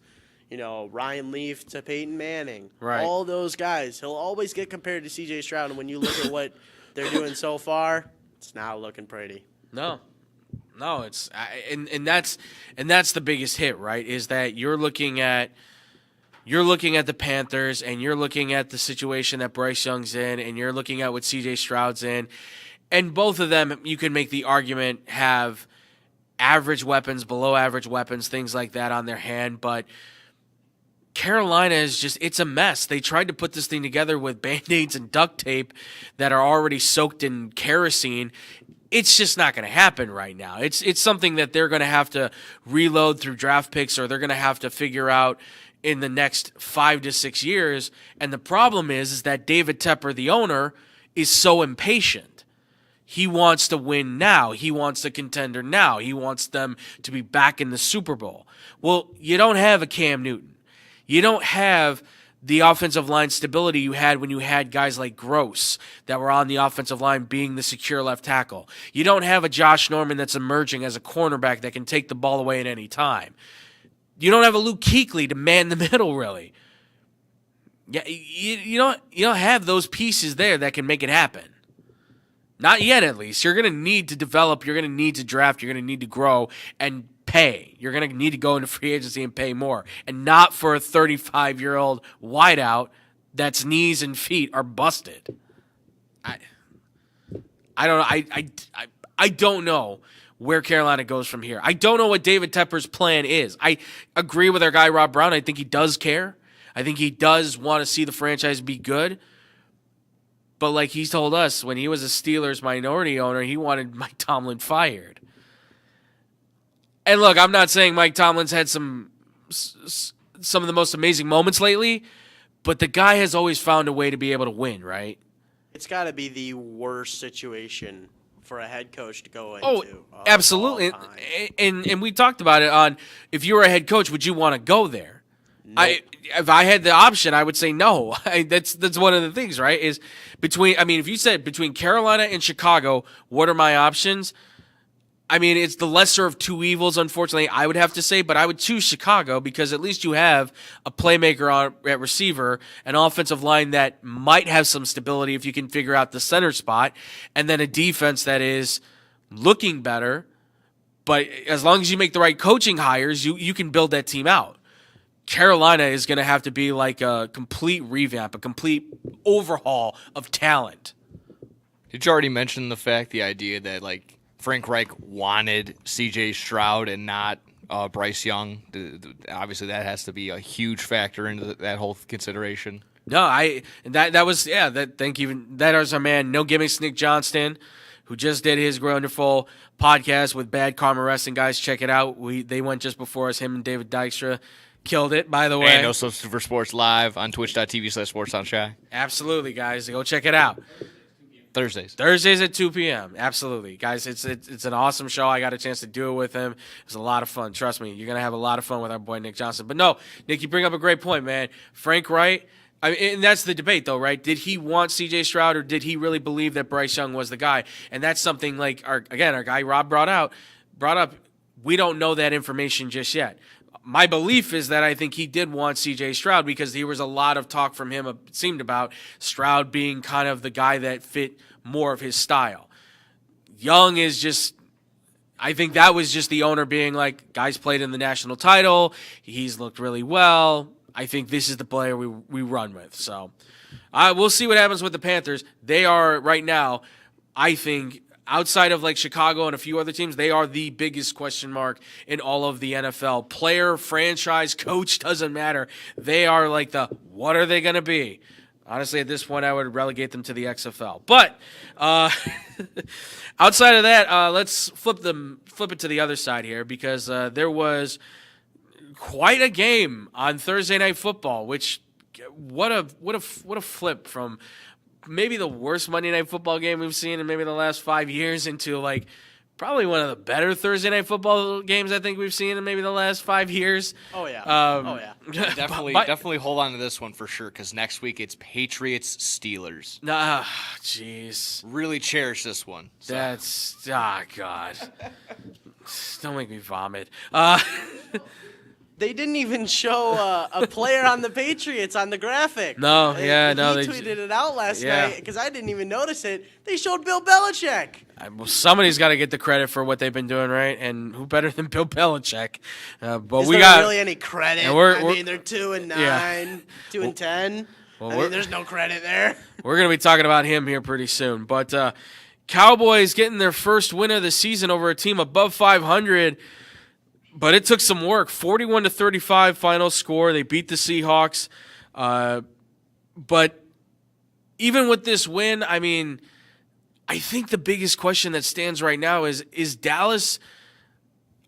Ryan Leaf to Peyton Manning. Right. All those guys. He'll always get compared to C.J. Stroud. And when you look at what they're doing so far, it's not looking pretty. No, it's and that's the biggest hit, right? Is that you're looking at the Panthers and you're looking at the situation that Bryce Young's in and you're looking at what CJ Stroud's in, and both of them you can make the argument have average weapons, below average weapons, things like that on their hand, but Carolina is it's a mess. They tried to put this thing together with Band-Aids and duct tape that are already soaked in kerosene. It's just not going to happen right now. It's something that they're going to have to reload through draft picks, or they're going to have to figure out in the next 5 to 6 years. And the problem is that David Tepper, the owner, is so impatient. He wants to win now. He wants the contender now. He wants them to be back in the Super Bowl. Well, you don't have a Cam Newton. You don't have the offensive line stability you had when you had guys like Gross that were on the offensive line being the secure left tackle. You don't have a Josh Norman that's emerging as a cornerback that can take the ball away at any time. You don't have a Luke Kuechly to man the middle, really. Yeah, you don't have those pieces there that can make it happen. Not yet, at least. You're going to need to develop. You're going to need to draft. You're going to need to grow and pay. You're going to need to go into free agency and pay more. And not for a 35-year-old wideout that's knees and feet are busted. I don't know. I don't know where Carolina goes from here. I don't know what David Tepper's plan is. I agree with our guy Rob Brown. I think he does care. I think he does want to see the franchise be good. But like he's told us, when he was a Steelers minority owner, he wanted Mike Tomlin fired. And look, I'm not saying Mike Tomlin's had some of the most amazing moments lately, but the guy has always found a way to be able to win, right? It's got to be the worst situation for a head coach to go into. Oh, absolutely. And we talked about it on, if you were a head coach, would you want to go there? Nope. If I had the option, I would say no. That's one of the things, right? Is if you said between Carolina and Chicago, what are my options? I mean, it's the lesser of two evils, unfortunately, I would have to say, but I would choose Chicago because at least you have a playmaker at receiver, an offensive line that might have some stability if you can figure out the center spot, and then a defense that is looking better. But as long as you make the right coaching hires, you can build that team out. Carolina is going to have to be like a complete revamp, a complete overhaul of talent. Did you already mention the idea that like Frank Reich wanted C.J. Stroud and not Bryce Young? Obviously, that has to be a huge factor into that whole consideration. No, thank you. That is our man, No Gimmicks, Nick Johnston, who just did his wonderful podcast with Bad Karma Wrestling. Guys, check it out. They went just before us, him and David Dykstra. Killed it, by the way. And No Substitute for Sports live on twitch.tv/SportsOnShy. Absolutely, guys. Go check it out. Thursdays at 2 p.m. Absolutely. Guys, it's an awesome show. I got a chance to do it with him. It was a lot of fun. Trust me, you're going to have a lot of fun with our boy Nick Johnson. But no, Nick, you bring up a great point, man. Frank Reich, and that's the debate, though, right? Did he want C.J. Stroud, or did he really believe that Bryce Young was the guy? And that's something like, our guy Rob brought up. We don't know that information just yet. My belief is that I think he did want C.J. Stroud because there was a lot of talk from him, it seemed, about Stroud being kind of the guy that fit more of his style. Young is just, I think that was just the owner being like, guys played in the national title. He's looked really well. I think this is the player we run with. So we'll see what happens with the Panthers. They are right now, I think, outside of like Chicago and a few other teams, they are the biggest question mark in all of the NFL. Player, franchise, coach, doesn't matter. They are like what are they going to be? Honestly, at this point, I would relegate them to the XFL. But outside of that, let's flip it to the other side here, because there was quite a game on Thursday Night Football, which what a flip from maybe the worst Monday Night Football game we've seen in maybe the last 5 years into like probably one of the better Thursday Night Football games I think we've seen in maybe the last 5 years. Oh yeah. Definitely hold on to this one for sure, because next week it's Patriots-Steelers. Jeez. Really cherish this one. So. That's, God. Don't make me vomit. They didn't even show a player on the Patriots on the graphic. No, He they tweeted it out last Yeah. night because I didn't even notice it. They showed Bill Belichick. Well, somebody's got to get the credit for what they've been doing, right? And who better than Bill Belichick? But Is we there got really any credit? And I mean, they're 2-9, Yeah. 2-10. There's no credit there. We're going to be talking about him here pretty soon. But Cowboys getting their first win of the season over a team above 500. But it took some work. 41-35 final score. They beat the Seahawks. But even with this win, I mean, I think the biggest question that stands right now is Dallas,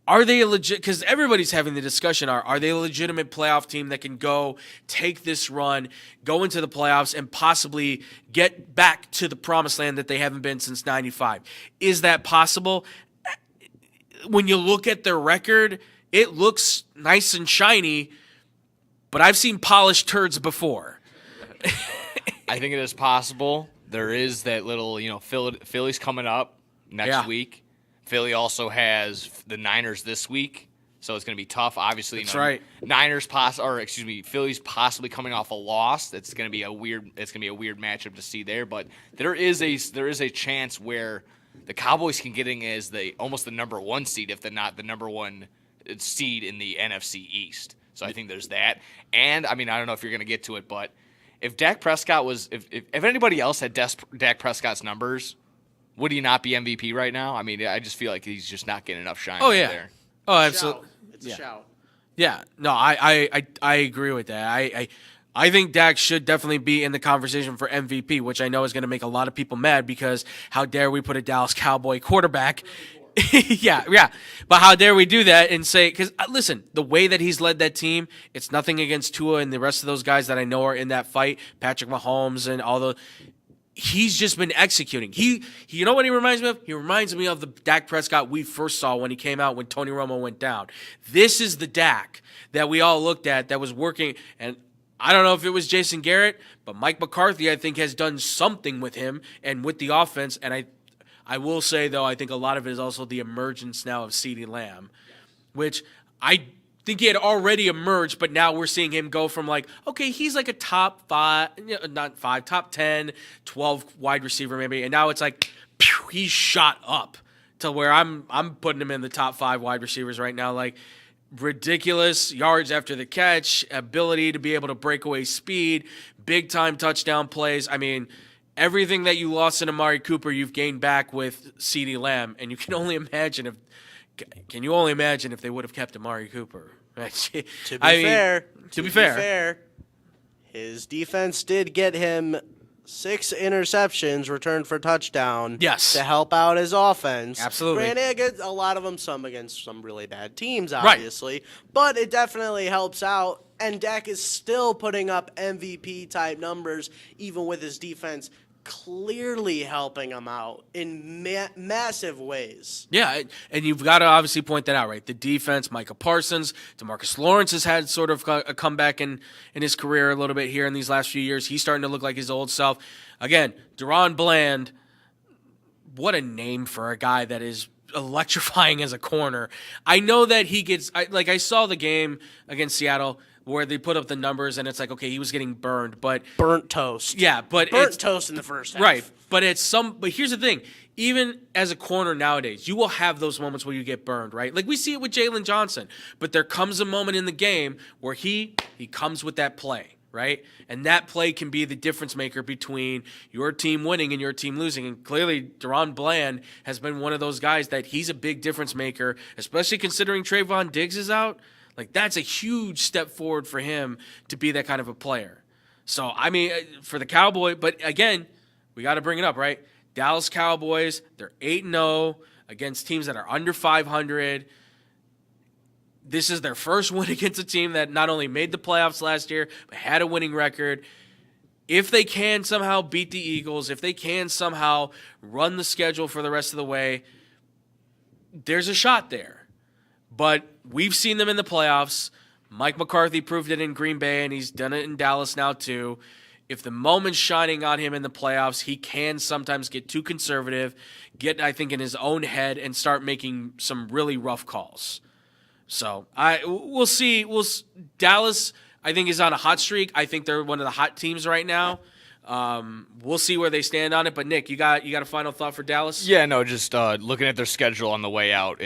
are they a legit? Because everybody's having the discussion. Are they a legitimate playoff team that can go take this run, go into the playoffs, and possibly get back to the promised land that they haven't been since '95? Is that possible? When you look at their record, it looks nice and shiny, but I've seen polished turds before. I think it is possible. There is that little, Philly's coming up next week. Philly also has the Niners this week, so it's going to be tough. Obviously, That's right. Philly's possibly coming off a loss. It's going to be a weird matchup to see there. But there is a chance where the Cowboys can get in as almost the number one seed, if they're not the number one seed in the NFC East. So I think there's that. And I don't know if you're going to get to it, but if Dak Prescott if anybody else had Dak Prescott's numbers, would he not be MVP right now? I just feel like he's just not getting enough shine there. Oh, absolutely. It's a shout. Yeah. No, I agree with that. I think Dak should definitely be in the conversation for MVP, which I know is going to make a lot of people mad because how dare we put a Dallas Cowboy quarterback? yeah. But how dare we do that and say, because listen, the way that he's led that team, it's nothing against Tua and the rest of those guys that I know are in that fight, Patrick Mahomes and all the. He's just been executing. You know what he reminds me of? He reminds me of the Dak Prescott we first saw when he came out when Tony Romo went down. This is the Dak that we all looked at that was working. And I don't know if it was Jason Garrett, but Mike McCarthy, I think, has done something with him and with the offense. And I will say, though, I think a lot of it is also the emergence now of CeeDee Lamb, which I think he had already emerged, but now we're seeing him go from he's like a top 10, 12 wide receiver maybe, and now it's he's shot up to where I'm putting him in the top 5 wide receivers right now. Ridiculous yards after the catch, ability to be able to break away speed, big time touchdown plays. Everything that you lost in Amari Cooper, you've gained back with CeeDee Lamb, and you can only imagine if. Can you only imagine if they would have kept Amari Cooper? To be fair, his defense did get him 6 interceptions returned for touchdown. Yes. To help out his offense. Absolutely. Granted, a lot of them, some against some really bad teams, obviously. Right. But it definitely helps out. And Dak is still putting up MVP-type numbers, even with his defense clearly helping him out in massive ways. Yeah, and you've got to obviously point that out, right? The defense, Micah Parsons, DeMarcus Lawrence has had sort of a comeback in his career a little bit here in these last few years. He's starting to look like his old self. Again, Deron Bland, what a name for a guy that is electrifying as a corner. I know that he gets I saw the game against Seattle where they put up the numbers and it's okay, he was getting burned, but burnt toast. Yeah, but burnt toast in the first half. Right. But here's the thing. Even as a corner nowadays, you will have those moments where you get burned, right? We see it with Jalen Johnson, but there comes a moment in the game where he comes with that play, right? And that play can be the difference maker between your team winning and your team losing. And clearly, Deron Bland has been one of those guys that he's a big difference maker, especially considering Trayvon Diggs is out. That's a huge step forward for him to be that kind of a player. So, for the Cowboy, but again, we got to bring it up, right? Dallas Cowboys, they're 8-0 against teams that are under 500. This is their first win against a team that not only made the playoffs last year, but had a winning record. If they can somehow beat the Eagles, if they can somehow run the schedule for the rest of the way, there's a shot there. But we've seen them in the playoffs. Mike McCarthy proved it in Green Bay, and he's done it in Dallas now too. If the moment's shining on him in the playoffs, he can sometimes get too conservative, I think, in his own head and start making some really rough calls. So we'll see. Dallas, I think, is on a hot streak. I think they're one of the hot teams right now. We'll see where they stand on it. But Nick, you got a final thought for Dallas? Yeah, no, just looking at their schedule on the way out,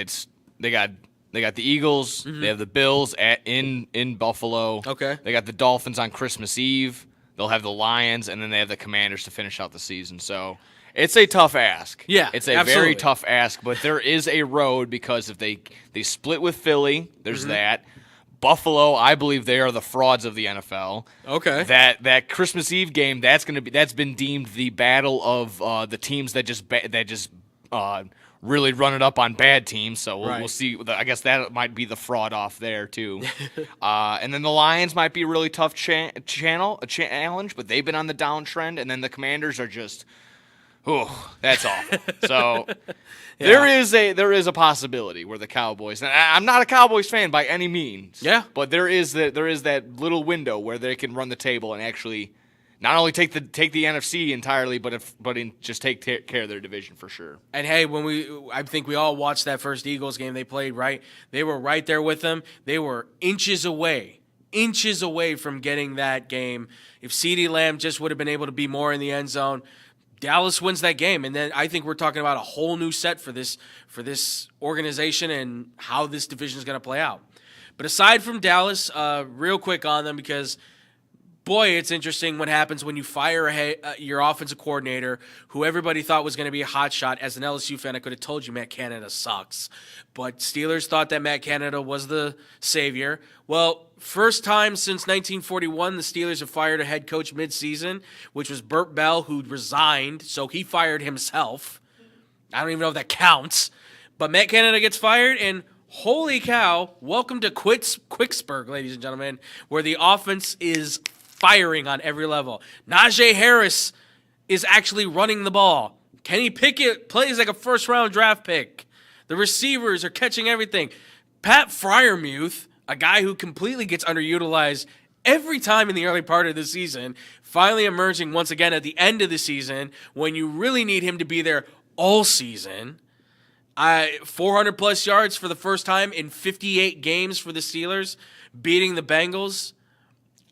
they got the Eagles. Mm-hmm. They have the Bills in Buffalo. Okay. They got the Dolphins on Christmas Eve. They'll have the Lions, and then they have the Commanders to finish out the season. So it's a tough ask. Yeah, it's a absolutely. Very tough ask. But there is a road because if they split with Philly, there's that. Buffalo, I believe they are the frauds of the NFL. Okay. That Christmas Eve game, that's been deemed the battle of the teams that just really run it up on bad teams. So we'll Right. see. I guess that might be the fraud off there too. And then the Lions might be a really tough challenge, but they've been on the downtrend. And then the Commanders are just, that's awful. So there is a possibility where the Cowboys. And I'm not a Cowboys fan by any means. Yeah. But there is that little window where they can run the table and actually not only take the NFC entirely, but just take care of their division for sure. And hey, I think we all watched that first Eagles game they played, right? They were right there with them. They were inches away from getting that game. If CeeDee Lamb just would have been able to be more in the end zone, Dallas wins that game. And then I think we're talking about a whole new set for this organization and how this division is going to play out. But aside from Dallas, real quick on them, because boy, it's interesting what happens when you fire your offensive coordinator, who everybody thought was going to be a hot shot. As an LSU fan, I could have told you Matt Canada sucks. But Steelers thought that Matt Canada was the savior. Well, first time since 1941, the Steelers have fired a head coach midseason, which was Burt Bell, who resigned, so he fired himself. I don't even know if that counts. But Matt Canada gets fired, and holy cow, welcome to Quicksburg, ladies and gentlemen, where the offense is firing on every level. Najee Harris is actually running the ball. Kenny Pickett plays like a first-round draft pick. The receivers are catching everything. Pat Freiermuth, a guy who completely gets underutilized every time in the early part of the season, finally emerging once again at the end of the season when you really need him to be there all season. 400-plus yards for the first time in 58 games for the Steelers, beating the Bengals.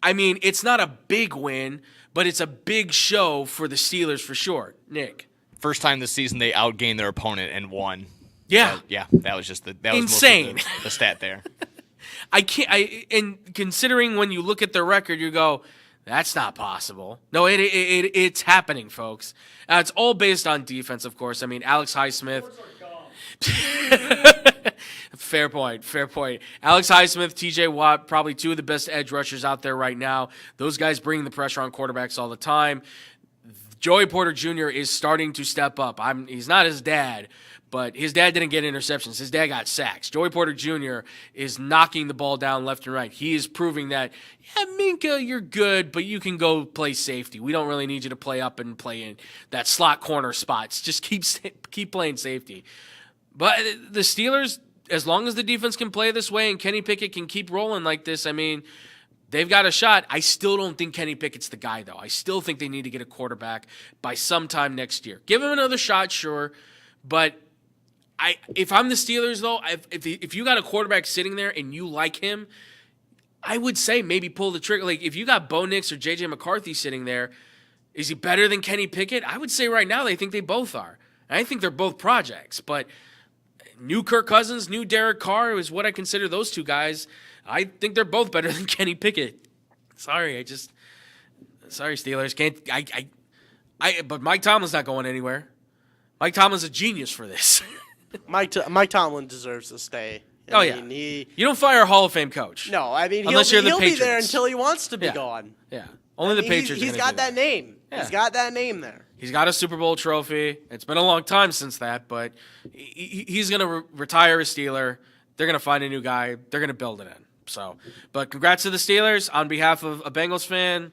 I mean, it's not a big win, but it's a big show for the Steelers for sure. Nick. First time this season they outgained their opponent and won. Yeah. So, that was just that was insane. Most of the stat there. And considering when you look at their record, you go, that's not possible. No, it's happening, folks. It's all based on defense, of course. I mean, Alex Highsmith. Fair point. Alex Highsmith, TJ Watt, probably two of the best edge rushers out there right now. Those guys bring the pressure on quarterbacks all the time. Joey Porter Jr. is starting to step up. He's not his dad, but his dad didn't get interceptions. His dad got sacks. Joey Porter Jr. is knocking the ball down left and right. He is proving that, Minka, you're good, but you can go play safety. We don't really need you to play up and play in that slot corner spots. Just keep playing safety. But the Steelers, as long as the defense can play this way and Kenny Pickett can keep rolling like this, I mean, they've got a shot. I still don't think Kenny Pickett's the guy, though. I still think they need to get a quarterback by sometime next year. Give him another shot, sure. But if I'm the Steelers, though, if you got a quarterback sitting there and you like him, I would say maybe pull the trigger. Like, if you got Bo Nix or J.J. McCarthy sitting there, is he better than Kenny Pickett? I would say right now they think they both are. And I think they're both projects, but new Kirk Cousins, new Derek Carr is what I consider those two guys. I think they're both better than Kenny Pickett. Sorry, Steelers. But Mike Tomlin's not going anywhere. Mike Tomlin's a genius for this. Mike Tomlin deserves to stay. I mean, you don't fire a Hall of Fame coach. No, I mean, Unless you're the he'll be there Patriots. until he wants to be Yeah. gone. Yeah, only the Patriots. He's got that name. Yeah. He's got that name there. He's got a Super Bowl trophy. It's been a long time since that, but he's going to retire a Steeler. They're going to find a new guy. They're going to build it in. So, but congrats to the Steelers. On behalf of a Bengals fan,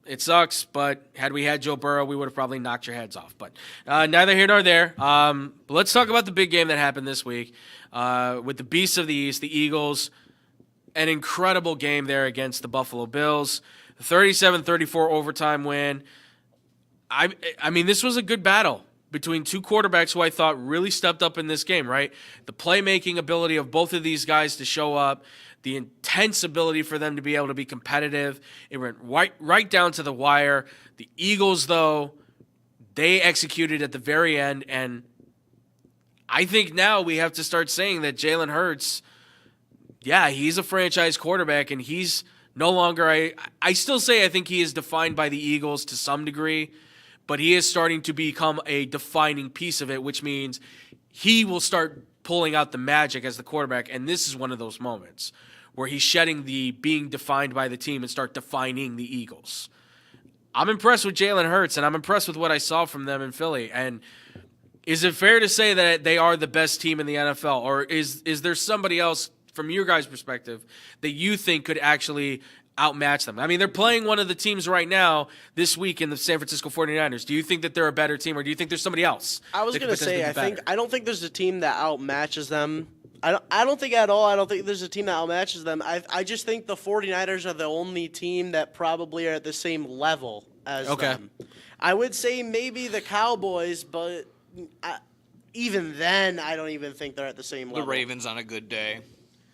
it sucks, but had we had Joe Burrow, we would have probably knocked your heads off. But neither here nor there. But let's talk about the big game that happened this week with the Beasts of the East, the Eagles. An incredible game there against the Buffalo Bills. 37-34 overtime win. I mean, this was a good battle between two quarterbacks who I thought really stepped up in this game, right? The playmaking ability of both of these guys to show up, the intense ability for them to be able to be competitive. It went right down to the wire. The Eagles, though, they executed at the very end, and I think now we have to start saying that Jalen Hurts, yeah, he's a franchise quarterback, and he's no longer I still say I think he is defined by the Eagles to some degree, but he is starting to become a defining piece of it, which means he will start pulling out the magic as the quarterback, and this is one of those moments where he's shedding the being defined by the team and start defining the Eagles. I'm impressed with Jalen Hurts, and I'm impressed with what I saw from them in Philly, and Is it fair to say that they are the best team in the NFL, or is there somebody else from your guys' perspective that you think could actually outmatch them? I mean, they're playing one of the teams right now this week in the San Francisco 49ers. Do you think that they're a better team, or do you think there's somebody else? I was that could going to say, potentially be better? I don't think there's a team that outmatches them. I don't think at all. I don't think there's a team that outmatches them. I just think the 49ers are the only team that probably are at the same level as them. I would say maybe the Cowboys, but even then, I don't even think they're at the same level. The Ravens on a good day.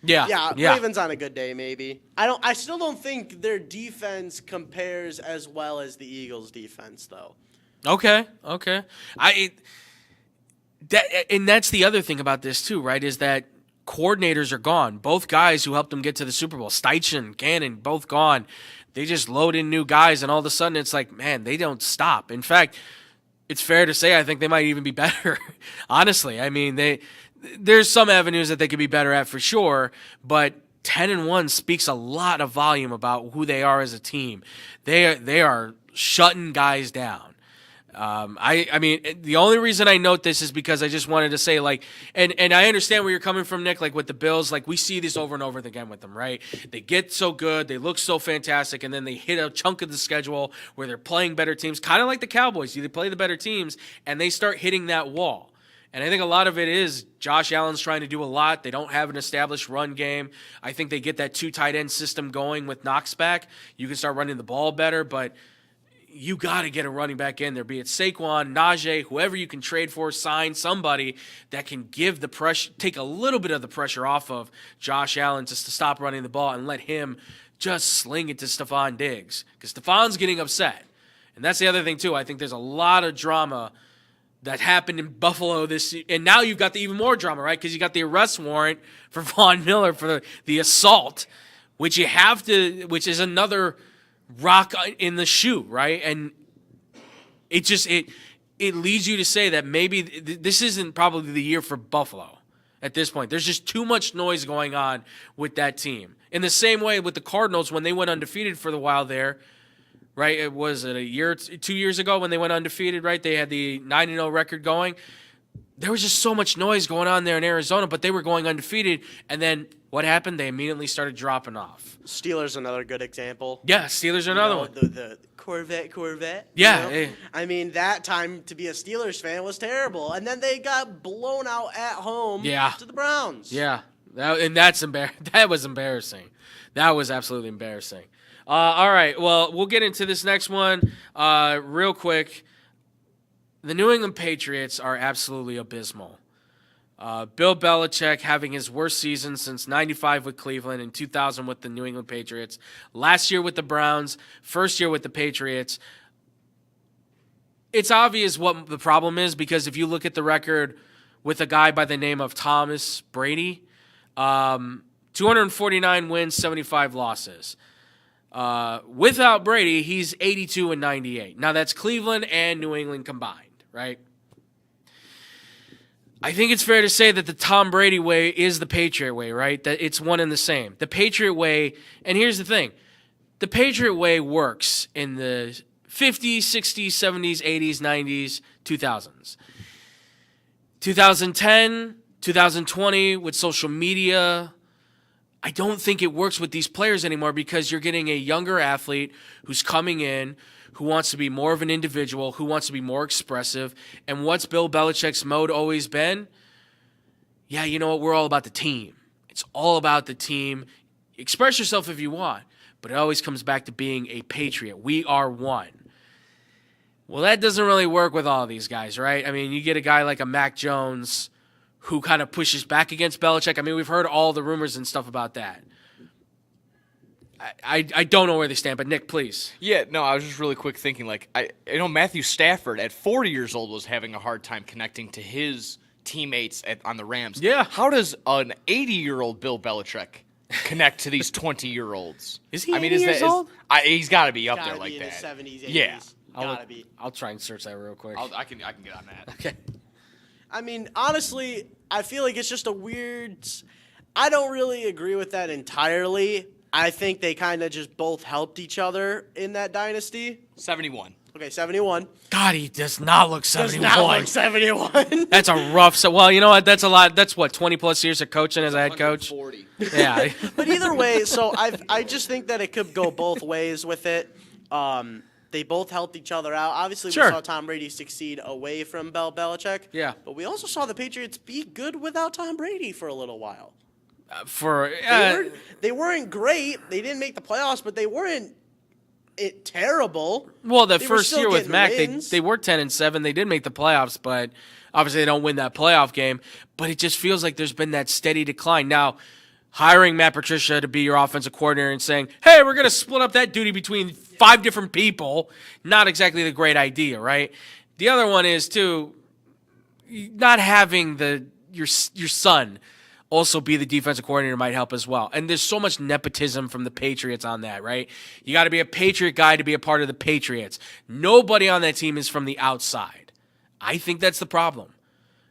Yeah, Ravens on a good day, maybe. I still don't think their defense compares as well as the Eagles' defense, though. Okay. And that's the other thing about this too, right? Is that coordinators are gone. Both guys who helped them get to the Super Bowl, Steichen, Gannon, both gone. They just load in new guys, and all of a sudden it's like, man, they don't stop. In fact, it's fair to say I think they might even be better. Honestly, I mean, there's some avenues that they could be better at for sure, but 10-1 speaks a lot of volume about who they are as a team. They are shutting guys down. I mean, the only reason I note this is because I just wanted to say, like, and I understand where you're coming from, Nick, like with the Bills, like we see this over and over again with them, right? They get so good, they look so fantastic, and then they hit a chunk of the schedule where they're playing better teams, kind of like the Cowboys. They play the better teams, and they start hitting that wall. And I think a lot of it is Josh Allen's trying to do a lot. They don't have an established run game. I think they get that 2 tight end system going with Knox back. You can start running the ball better, but you got to get a running back in there, be it Saquon, Najee, whoever you can trade for, sign somebody that can give the pressure, take a little bit of the pressure off of Josh Allen just to stop running the ball and let him just sling it to Stephon Diggs, because Stephon's getting upset. And that's the other thing, too. I think there's a lot of drama that happened in Buffalo and now you've got the even more drama, right? Because you got the arrest warrant for Von Miller for the assault, which is another rock in the shoe, right? And it leads you to say that maybe this isn't probably the year for Buffalo at this point. There's just too much noise going on with that team. In the same way with the Cardinals when they went undefeated for the while there, right? It was a year, 2 years ago when they went undefeated, right? They had the 9-0 record going. There was just so much noise going on there in Arizona, but they were going undefeated, and then what happened? They immediately started dropping off. Steelers another good example. Yeah, Steelers are another one. The Corvette. Yeah. You know? I mean, that time to be a Steelers fan was terrible, and then they got blown out at home to the Browns. Yeah, that was embarrassing. That was absolutely embarrassing. All right, well, we'll get into this next one real quick. The New England Patriots are absolutely abysmal. Bill Belichick having his worst season since 95 with Cleveland and 2000 with the New England Patriots. Last year with the Browns, first year with the Patriots. It's obvious what the problem is because if you look at the record with a guy by the name of Thomas Brady, 249 wins, 75 losses. Without Brady, he's 82-98. Now that's Cleveland and New England combined, right? I think it's fair to say that the Tom Brady way is the Patriot way, right? That it's one and the same. The Patriot way, and here's the thing. The Patriot way works in the 50s, 60s, 70s, 80s, 90s, 2000s. 2010, 2020 with social media, I don't think it works with these players anymore because you're getting a younger athlete who's coming in, who wants to be more of an individual, who wants to be more expressive. And what's Bill Belichick's mode always been? Yeah, you know what? We're all about the team. It's all about the team. Express yourself if you want, but it always comes back to being a Patriot. We are one. Well, that doesn't really work with all of these guys, right? I mean, you get a guy like a Mac Jones who kind of pushes back against Belichick. I mean, we've heard all the rumors and stuff about that. I don't know where they stand, but Nick, please. Yeah, no, I was just really quick thinking, like, Matthew Stafford at 40 years old was having a hard time connecting to his teammates on the Rams. Yeah. How does an 80-year-old Bill Belichick connect to these 20-year-olds? Is he 80 years old? He's got to be up Gotta there like be in that. his 70s, 80s. Yeah. Gotta be. I'll try and search that real quick. I can get on that. Okay. I mean, honestly, I feel like it's just a weird. I don't really agree with that entirely. I think they kind of just both helped each other in that dynasty. 71. Okay, 71. God, he does not look Does 71. not look 71. That's a rough. Well, you know what? That's a lot. That's what 20+ years of coaching as a head coach. 40. Yeah. But either way, so I just think that it could go both ways with it. They both helped each other out. Obviously, Sure. we saw Tom Brady succeed away from Belichick. Yeah. But we also saw the Patriots be good without Tom Brady for a little while. For They weren't great. They didn't make the playoffs, but they weren't terrible. well, the They were first still year with getting Mac, wins. they were 10-7. They did make the playoffs, but obviously they don't win that playoff game. But it just feels like there's been that steady decline. Now, hiring Matt Patricia to be your offensive coordinator and saying, "Hey, we're going to split up that duty between 5 different people," not exactly the great idea, right? The other one is too not having your son also be the defensive coordinator might help as well. And there's so much nepotism from the Patriots on that, right? You got to be a Patriot guy to be a part of the Patriots. Nobody on that team is from the outside. I think that's the problem.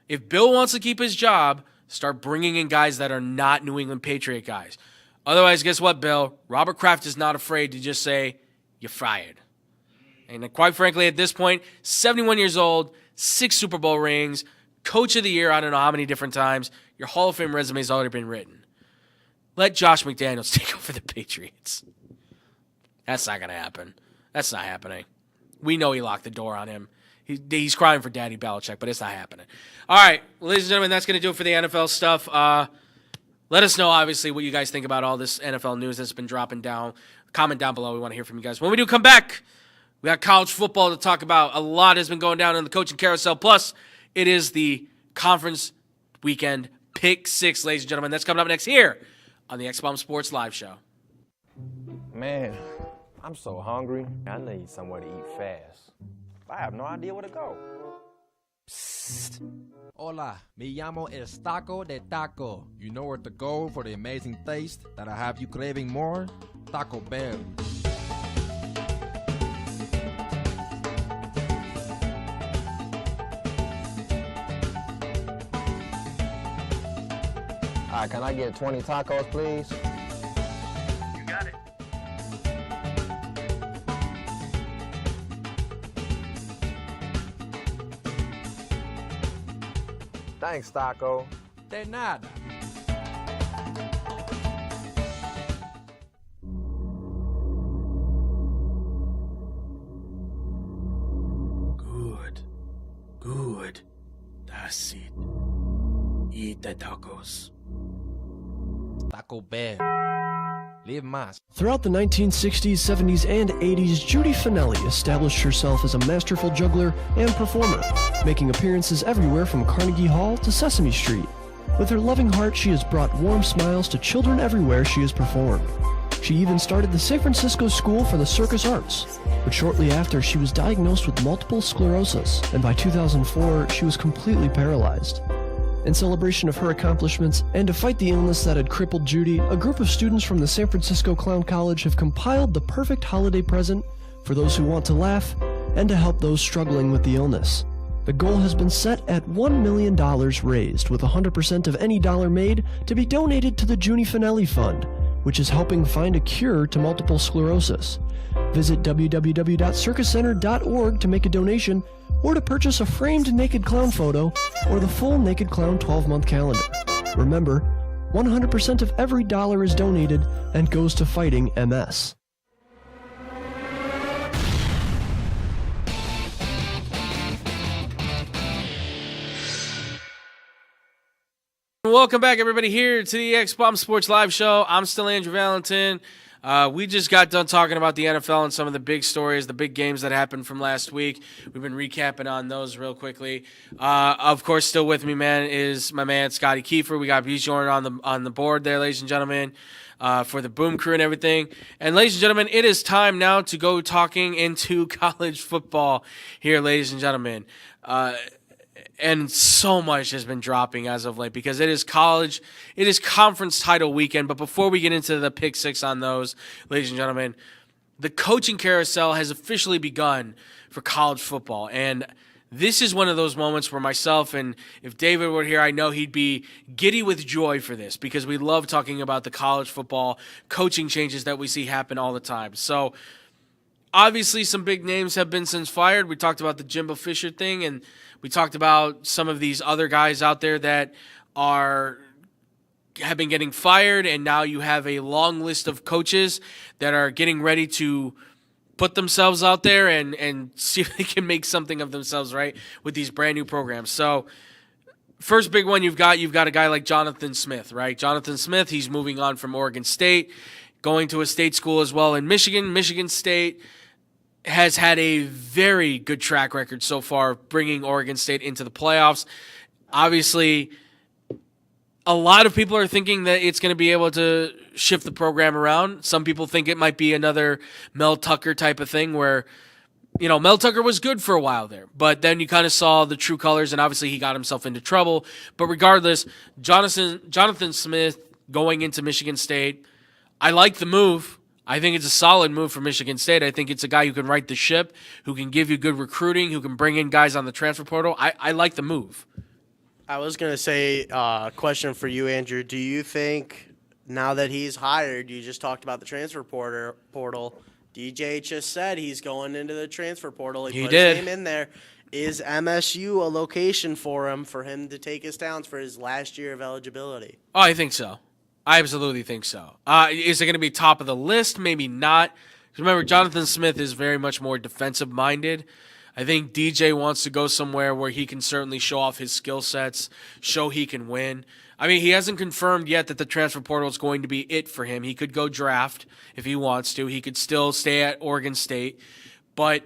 If Bill wants to keep his job, start bringing in guys that are not New England Patriot guys. Otherwise, guess what, Bill? Robert Kraft is not afraid to just say, "You're fired." And quite frankly, at this point, 71 years old, 6 Super Bowl rings, Coach of the Year, I don't know how many different times. Your Hall of Fame resume has already been written. Let Josh McDaniels take over the Patriots. That's not going to happen. That's not happening. We know he locked the door on him. He's crying for Daddy Belichick, but it's not happening. All right, ladies and gentlemen, that's going to do it for the NFL stuff. Let us know, obviously, what you guys think about all this NFL news that's been dropping down. Comment down below. We want to hear from you guys. When we do come back, we got college football to talk about. A lot has been going down in the coaching carousel. Plus, it is the conference weekend pick 6, ladies and gentlemen. That's coming up next here on the X-Bomb Sports Live Show. Man, I'm so hungry. I need somewhere to eat fast. I have no idea where to go. Hola, me llamo El Taco de Taco. You know where to go for the amazing taste that'll have you craving more? Taco Bell. All right, can I get 20 tacos, please? You got it. Thanks, Taco. De nada. Good. That's it. Eat the tacos. Taco Bell. Live más. Throughout the 1960s, 70s, and 80s, Judy Finelli established herself as a masterful juggler and performer, making appearances everywhere from Carnegie Hall to Sesame Street. With her loving heart, she has brought warm smiles to children everywhere she has performed. She even started the San Francisco School for the Circus Arts, but shortly after, she was diagnosed with multiple sclerosis, and by 2004, she was completely paralyzed. In celebration of her accomplishments and to fight the illness that had crippled Judy, a group of students from the San Francisco Clown College have compiled the perfect holiday present for those who want to laugh and to help those struggling with the illness. The goal has been set at $1 million raised, with 100% of any dollar made to be donated to the Judy Finelli Fund, which is helping find a cure to multiple sclerosis. Visit www.circuscenter.org to make a donation or to purchase a framed Naked Clown photo or the full Naked Clown 12-month calendar. Remember, 100% of every dollar is donated and goes to fighting MS. Welcome back, everybody, here to the X-Bomb Sports Live Show. I'm still Andrew Valentin. We just got done talking about the NFL and some of the big stories, the big games that happened from last week. We've been recapping on those real quickly. Of course, still with me, man, is my man Scotty Kiefer. We got Bjorn on the board there, ladies and gentlemen, for the Boom Crew and everything. And ladies and gentlemen, it is time now to go talking into college football here, ladies and gentlemen. And so much has been dropping as of late because it is conference title weekend. But before we get into the pick 6 on those, ladies and gentlemen, the coaching carousel has officially begun for college football. And this is one of those moments where myself, and if David were here, I know he'd be giddy with joy for this because we love talking about the college football coaching changes that we see happen all the time. So obviously some big names have been since fired. We talked about the Jimbo Fisher thing, and we talked about some of these other guys out there that have been getting fired, and now you have a long list of coaches that are getting ready to put themselves out there and see if they can make something of themselves, right, with these brand new programs. So first big one you've got a guy like Jonathan Smith, right? Jonathan Smith, he's moving on from Oregon State, going to a state school as well in Michigan. Michigan State has had a very good track record so far bringing Oregon State into the playoffs. Obviously, a lot of people are thinking that it's going to be able to shift the program around. Some people think it might be another Mel Tucker type of thing where, you know, Mel Tucker was good for a while there, but then you kind of saw the true colors, and obviously he got himself into trouble. But regardless, Jonathan Smith going into Michigan State, I like the move. I think it's a solid move for Michigan State. I think it's a guy who can right the ship, who can give you good recruiting, who can bring in guys on the transfer portal. I like the move. I was going to say, question for you, Andrew. Do you think now that he's hired, you just talked about the transfer portal, DJ just said he's going into the transfer portal. He put his name in there. Is MSU a location for him to take his talents for his last year of eligibility? Oh, I think so. I absolutely think so. Is it going to be top of the list? Maybe not. Remember, Jonathan Smith is very much more defensive-minded. I think DJ wants to go somewhere where he can certainly show off his skill sets, show he can win. I mean, he hasn't confirmed yet that the transfer portal is going to be it for him. He could go draft if he wants to. He could still stay at Oregon State. But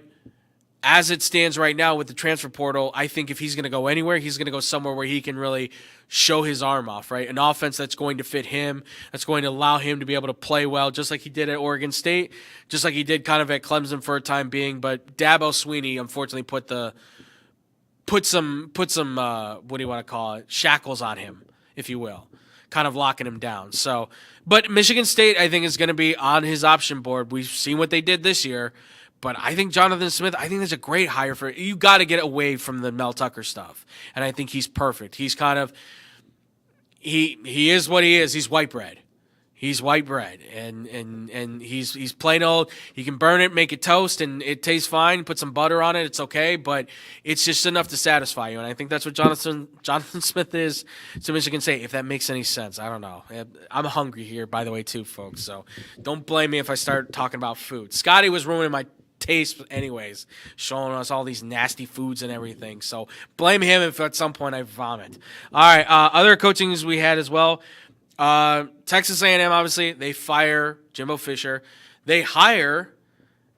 as it stands right now with the transfer portal, I think if he's going to go anywhere, he's going to go somewhere where he can really show his arm off, right? An offense that's going to fit him, that's going to allow him to be able to play well, just like he did at Oregon State, just like he did kind of at Clemson for a time being. But Dabo Swinney, unfortunately, put some what do you want to call it, shackles on him, if you will, kind of locking him down. So, but Michigan State, I think, is going to be on his option board. We've seen what they did this year. But I think Jonathan Smith, I think that's a great hire for – you got to get away from the Mel Tucker stuff. And I think he's perfect. He's kind of – he is what he is. He's white bread. He's white bread. And he's plain old. He can burn it, make it toast, and it tastes fine. Put some butter on it. It's okay. But it's just enough to satisfy you. And I think that's what Jonathan Smith is to Michigan State, if that makes any sense. I don't know. I'm hungry here, by the way, too, folks. So don't blame me if I start talking about food. Scotty was ruining my taste anyways, showing us all these nasty foods and everything. So blame him if at some point I vomit. All right, other coachings we had as well. Texas A&M, obviously, they fire Jimbo Fisher. They hire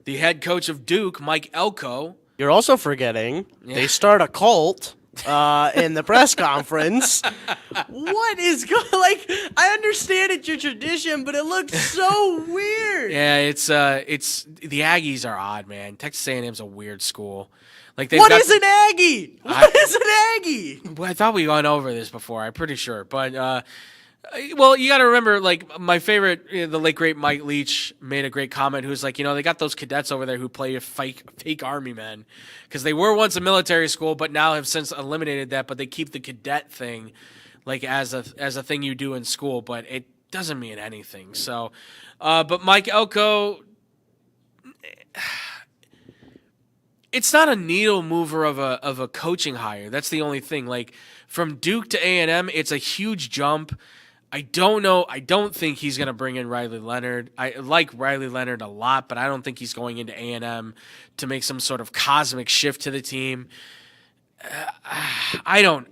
the head coach of Duke, Mike Elko. You're also forgetting they start a cult in the press conference. What is going? Like, I understand it's your tradition, but it looks so weird. Yeah, it's the Aggies are odd, man. Texas A&M's a weird school. Like, what is an Aggie? What is an Aggie? Well, I thought we went over this before. I'm pretty sure, but well, you got to remember, like, my favorite, the late great Mike Leach made a great comment. Who's like, they got those cadets over there who play fake army men, because they were once a military school, but now have since eliminated that. But they keep the cadet thing, like, as a thing you do in school, but it doesn't mean anything. So, but Mike Elko, it's not a needle mover of a coaching hire. That's the only thing. Like, from Duke to A&M, it's a huge jump. I don't know. I don't think he's going to bring in Riley Leonard. I like Riley Leonard a lot, but I don't think he's going into A&M to make some sort of cosmic shift to the team. I don't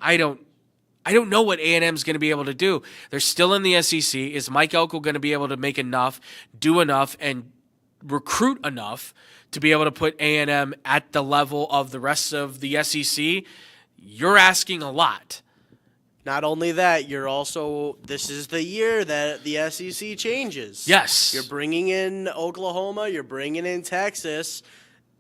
know what A&M's going to be able to do. They're still in the SEC. Is Mike Elko going to be able to make enough, do enough, and recruit enough to be able to put A&M at the level of the rest of the SEC? You're asking a lot. Not only that, this is the year that the SEC changes. Yes. You're bringing in Oklahoma, you're bringing in Texas.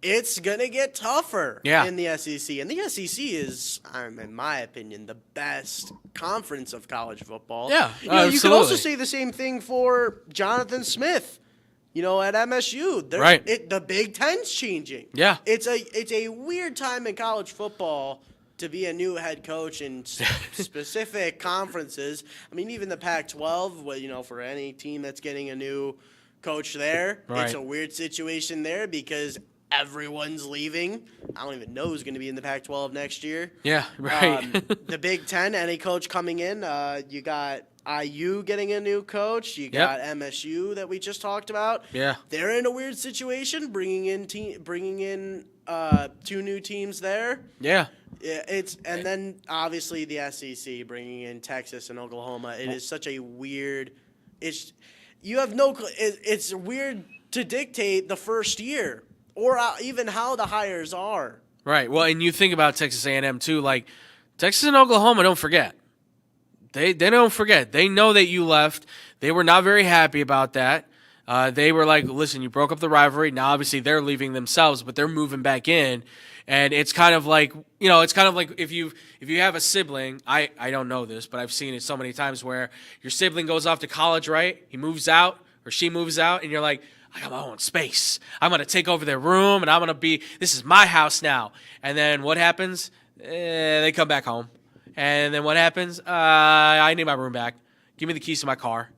It's going to get tougher in the SEC. And the SEC is, in my opinion, the best conference of college football. Yeah, you can also say the same thing for Jonathan Smith. At MSU, right? The Big Ten's changing. Yeah, it's a weird time in college football to be a new head coach in specific conferences. I mean, even the Pac-12, for any team that's getting a new coach there. Right. It's a weird situation there because everyone's leaving. I don't even know who's going to be in the Pac-12 next year. Yeah, right. The Big Ten, any coach coming in, you got IU getting a new coach. You got MSU that we just talked about. Yeah. They're in a weird situation, bringing in 2 new teams there. Yeah. Yeah, and then obviously the SEC bringing in Texas and Oklahoma. It is such a weird. It's weird to dictate the first year or even how the hires are. Right. Well, and you think about Texas A&M too. Like Texas and Oklahoma, don't forget. They don't forget. They know that you left. They were not very happy about that. They were like, listen, you broke up the rivalry. Now, obviously, they're leaving themselves, but they're moving back in. And it's kind of like, if you have a sibling, I don't know this, but I've seen it so many times where your sibling goes off to college, right? He moves out or she moves out, and you're like, I got my own space. I'm going to take over their room, and this is my house now. And then what happens? They come back home. And then what happens? I need my room back. Give me the keys to my car.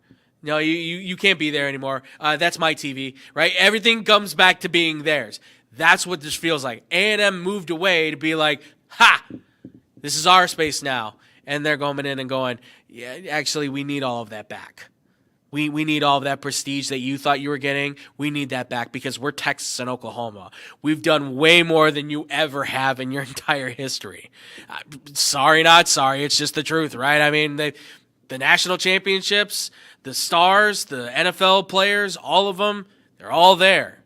No, you can't be there anymore. That's my TV, right? Everything comes back to being theirs. That's what this feels like. A&M moved away to be like, ha, this is our space now. And they're going in and going, yeah, actually, we need all of that back. We need all of that prestige that you thought you were getting. We need that back because we're Texas and Oklahoma. We've done way more than you ever have in your entire history. Sorry, not sorry. It's just the truth, right? I mean, the national championships, the stars, the NFL players, all of them, they're all there.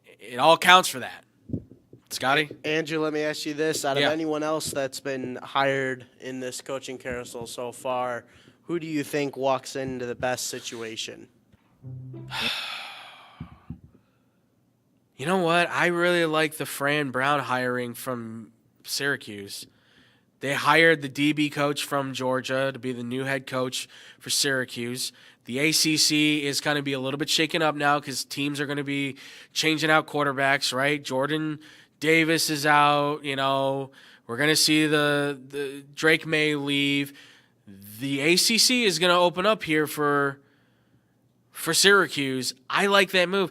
It all counts for that. Scotty? Andrew, let me ask you this. Out of anyone else that's been hired in this coaching carousel so far, who do you think walks into the best situation? You know what? I really like the Fran Brown hiring from Syracuse. They hired the DB coach from Georgia to be the new head coach for Syracuse. The ACC is going to be a little bit shaken up now because teams are going to be changing out quarterbacks, right? Jordan Davis is out. We're going to see the Drake May leave. The ACC is going to open up here for Syracuse. I like that move.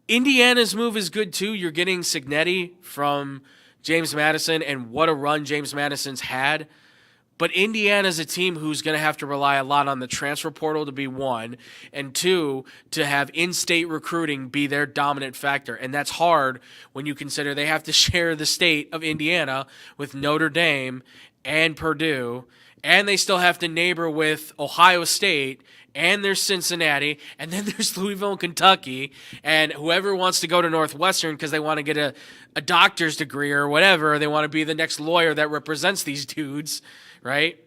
Indiana's move is good too. You're getting Cignetti from James Madison, and what a run James Madison's had. But Indiana's a team who's going to have to rely a lot on the transfer portal to be one, and two, to have in-state recruiting be their dominant factor. And that's hard when you consider they have to share the state of Indiana with Notre Dame and Purdue, and they still have to neighbor with Ohio State, and there's Cincinnati, and then there's Louisville and Kentucky, and whoever wants to go to Northwestern because they want to get a doctor's degree or whatever, they want to be the next lawyer that represents these dudes, right?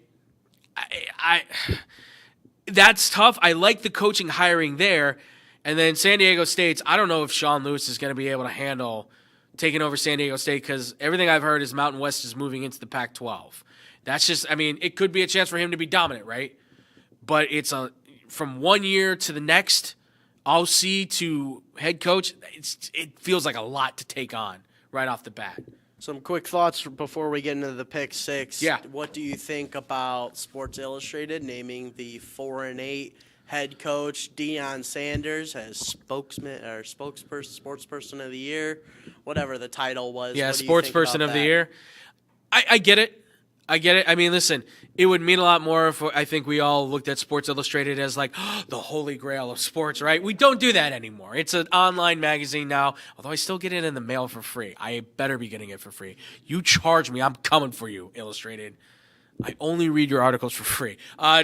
That's tough. I like the coaching hiring there, and then San Diego State's, I don't know if Sean Lewis is going to be able to handle taking over San Diego State because everything I've heard is Mountain West is moving into the Pac-12. That's just, it could be a chance for him to be dominant, right? But it's from 1 year to the next, OC to head coach, it feels like a lot to take on right off the bat. Some quick thoughts before we get into the pick six. Yeah. What do you think about Sports Illustrated naming the 4-8 head coach Deion Sanders as spokesman or sportsperson of the year, whatever the title was? Yeah, what do you think sportsperson about of the that? year. I get it. Listen, it would mean a lot more if I think we all looked at Sports Illustrated as like the holy grail of sports, right? We don't do that anymore. It's an online magazine now, although I still get it in the mail for free. I better be getting it for free. You charge me, I'm coming for you, Illustrated. I only read your articles for free. I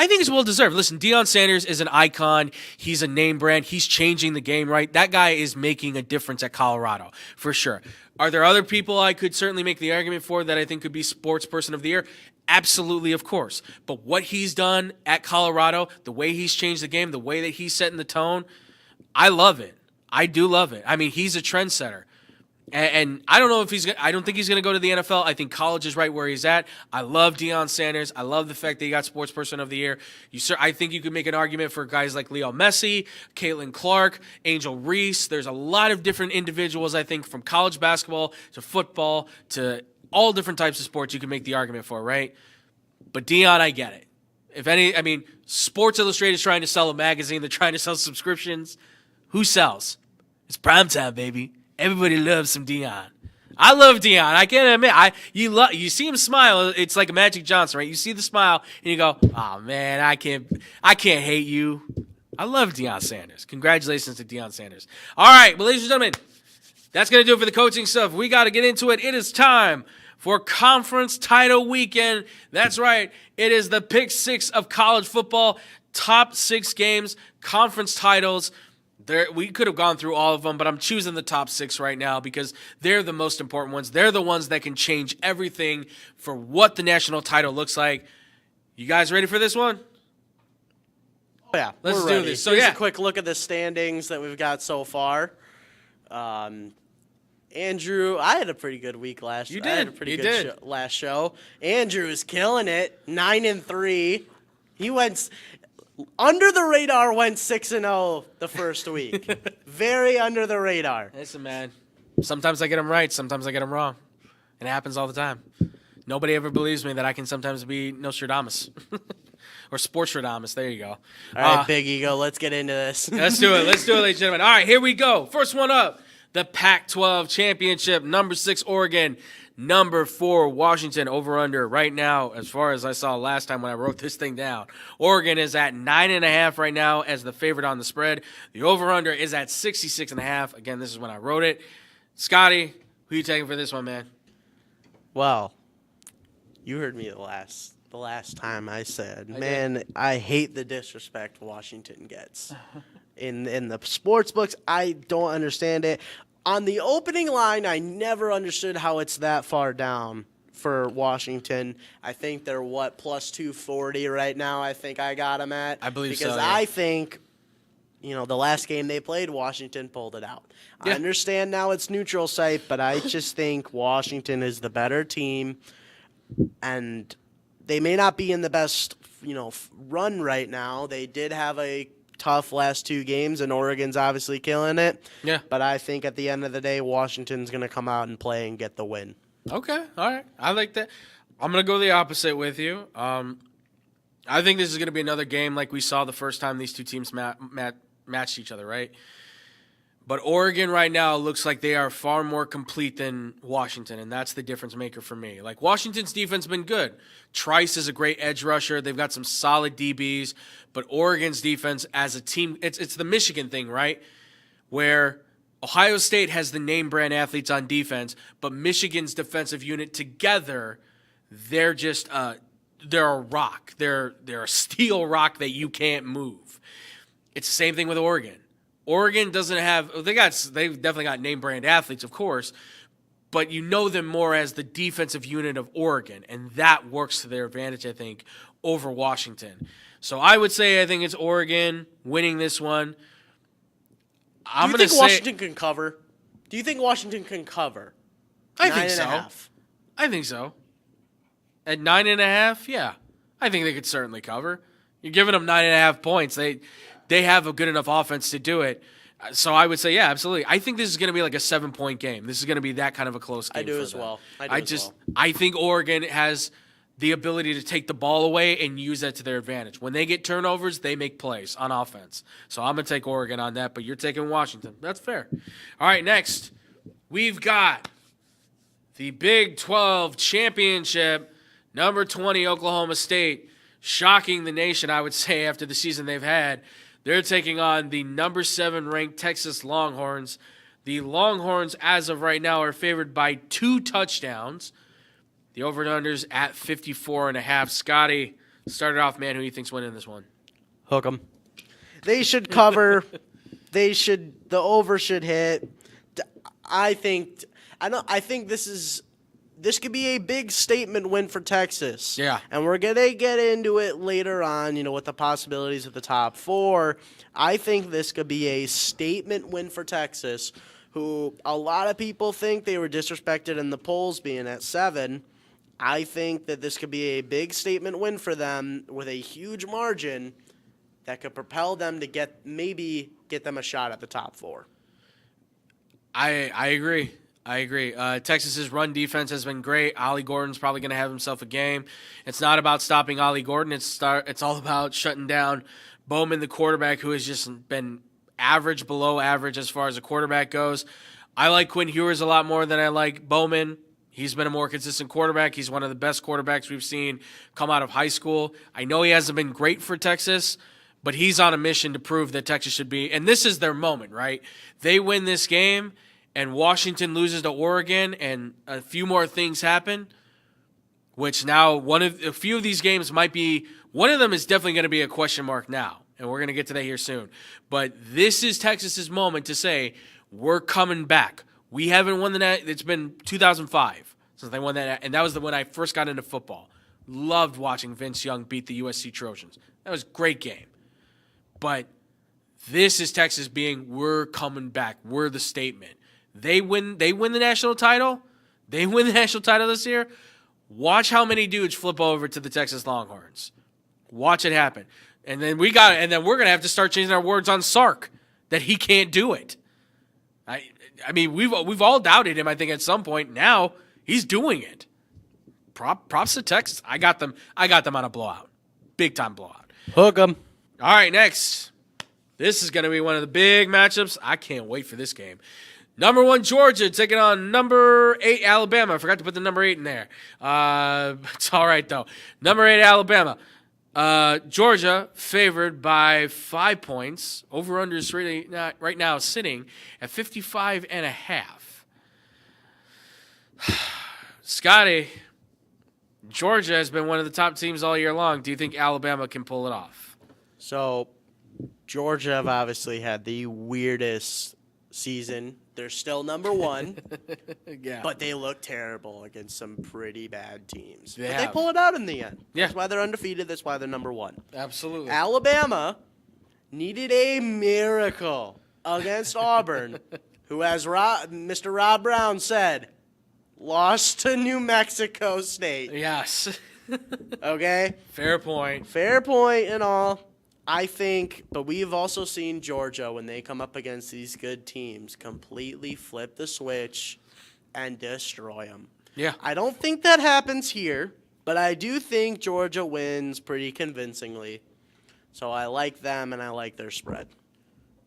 think it's well-deserved. Listen, Deion Sanders is an icon. He's a name brand. He's changing the game, right? That guy is making a difference at Colorado, for sure. Are there other people I could certainly make the argument for that I think could be sports person of the year? Absolutely, of course. But what he's done at Colorado, the way he's changed the game, the way that he's setting the tone, I love it. I do love it. He's a trendsetter. And I don't know if I don't think he's going to go to the NFL. I think college is right where he's at. I love Deion Sanders. I love the fact that he got Sports Person of the Year. I think you could make an argument for guys like Leo Messi, Caitlin Clark, Angel Reese. There's a lot of different individuals, I think, from college basketball to football to all different types of sports you can make the argument for, right? But Deion, I get it. Sports Illustrated is trying to sell a magazine. They're trying to sell subscriptions. Who sells? It's primetime, baby. Everybody loves some Deion. I love Deion. I can't admit. You see him smile. It's like a Magic Johnson, right? You see the smile, and you go, "Oh man, I can't hate you." I love Deion Sanders. Congratulations to Deion Sanders. All right, well, ladies and gentlemen, that's gonna do it for the coaching stuff. We got to get into it. It is time for conference title weekend. That's right. It is the pick six of college football. Top 6 games, conference titles. We could have gone through all of them, but I'm choosing the top 6 right now because they're the most important ones. They're the ones that can change everything for what the national title looks like. You guys ready for this one? Oh, yeah, Let's we're do ready. this. So, Here's yeah. a quick look at the standings that we've got so far. Andrew, I had a pretty good week last. You I had did. a pretty You good did. last show. Andrew is killing it. 9-3. He went under the radar. Went 6-0 the first week. Very under the radar. Listen, man. Sometimes I get them right. Sometimes I get them wrong. And it happens all the time. Nobody ever believes me that I can sometimes be Nostradamus. Or Sportsstradamus. There you go. All right, Big Ego, let's get into this. Let's do it. Let's do it, ladies and gentlemen. All right, here we go. First one up. The Pac-12 Championship. Number 6, Oregon. Number 4, Washington. Over-under right now, as far as I saw last time when I wrote this thing down. Oregon is at 9.5 right now as the favorite on the spread. The over-under is at 66.5. Again, this is when I wrote it. Scotty, who you taking for this one, man? Well, you heard me the last time I said, man, I hate the disrespect Washington gets. In the sports books, I don't understand it. On the opening line, I never understood how it's that far down for Washington. I think they're, plus 240 right now, I think I got them at. I believe so, Because yeah. I think, the last game they played, Washington pulled it out. Yeah. I understand now it's neutral site, but I just think Washington is the better team. And they may not be in the best, run right now. They did have a tough last 2 games, and Oregon's obviously killing it. Yeah. But I think at the end of the day, Washington's going to come out and play and get the win. Okay, all right. I like that. I'm going to go the opposite with you. I think this is going to be another game like we saw the first time these two teams matched each other, right? But Oregon right now looks like they are far more complete than Washington, and that's the difference maker for me. Like, Washington's defense has been good. Trice is a great edge rusher. They've got some solid DBs. But Oregon's defense as a team, it's the Michigan thing, right? Where Ohio State has the name brand athletes on defense, but Michigan's defensive unit together, they're just they're a rock. They're a steel rock that you can't move. It's the same thing with Oregon. Oregon doesn't have they've definitely got name brand athletes, of course, but you know them more as the defensive unit of Oregon, and that works to their advantage, I think, over Washington. So I would say I think it's Oregon winning this one. Do you think Washington can cover? Do you think Washington can cover? I think so. 9.5. I think so. At 9.5, yeah. I think they could certainly cover. You're giving them 9.5 points. They have a good enough offense to do it. So I would say, yeah, absolutely. I think this is going to be like a 7-point game. This is going to be that kind of a close game. I do for as them. well. I think Oregon has the ability to take the ball away and use that to their advantage. When they get turnovers, they make plays on offense. So I'm going to take Oregon on that, but you're taking Washington. That's fair. All right, next, we've got the Big 12 Championship, number 20, Oklahoma State, shocking the nation, I would say, after the season they've had. They're taking on the number 7 ranked Texas Longhorns. The Longhorns, as of right now, are favored by 2 touchdowns. The over-and-under's at 54.5. Scotty, started off, man. Who do you think's winning this one? Hook 'em. They should cover. The over should hit. I think this could be a big statement win for Texas. Yeah. And we're going to get into it later on, with the possibilities of the top 4. I think this could be a statement win for Texas, who a lot of people think they were disrespected in the polls being at 7. I think that this could be a big statement win for them with a huge margin that could propel them to get them a shot at the top 4. I agree. I agree. Texas's run defense has been great. Ollie Gordon's probably going to have himself a game. It's not about stopping Ollie Gordon. It's all about shutting down Bowman, the quarterback, who has just been average, below average as far as a quarterback goes. I like Quinn Ewers a lot more than I like Bowman. He's been a more consistent quarterback. He's one of the best quarterbacks we've seen come out of high school. I know he hasn't been great for Texas, but he's on a mission to prove that Texas should be. And this is their moment, right? They win this game, and Washington loses to Oregon, and a few more things happen, which now a few of these games might be – one of them is definitely going to be a question mark now, and we're going to get to that here soon. But this is Texas's moment to say, we're coming back. We haven't won it's been 2005 since they won that, and that was when I first got into football. Loved watching Vince Young beat the USC Trojans. That was a great game. But this is Texas being, we're coming back. We're the statement. They win the national title. They win the national title this year. Watch how many dudes flip over to the Texas Longhorns. Watch it happen. And then we're gonna have to start changing our words on Sark that he can't do it. I mean, we've all doubted him, I think, at some point. Now he's doing it. Props to Texas. I got them on a blowout. Big time blowout. Hook 'em. All right, next. This is going to be one of the big matchups. I can't wait for this game. Number 1, Georgia, taking on number 8, Alabama. I forgot to put the number 8 in there. It's all right, though. Number 8, Alabama. Georgia favored by 5 points. Over-under is really not right now sitting at 55.5. Scotty, Georgia has been one of the top teams all year long. Do you think Alabama can pull it off? So, Georgia have obviously had the weirdest season. They're still number 1, Yeah. but they look terrible against some pretty bad teams. They But have. they pull it out in the end. Yeah. That's why they're undefeated. That's why they're number 1. Absolutely. Alabama needed a miracle against Auburn, who, as Mr. Rob Brown said, lost to New Mexico State. Yes. Okay? Fair point. Fair point and all. I think, but we've also seen Georgia, when they come up against these good teams, completely flip the switch and destroy them. Yeah. I don't think that happens here, but I do think Georgia wins pretty convincingly. So I like them, and I like their spread.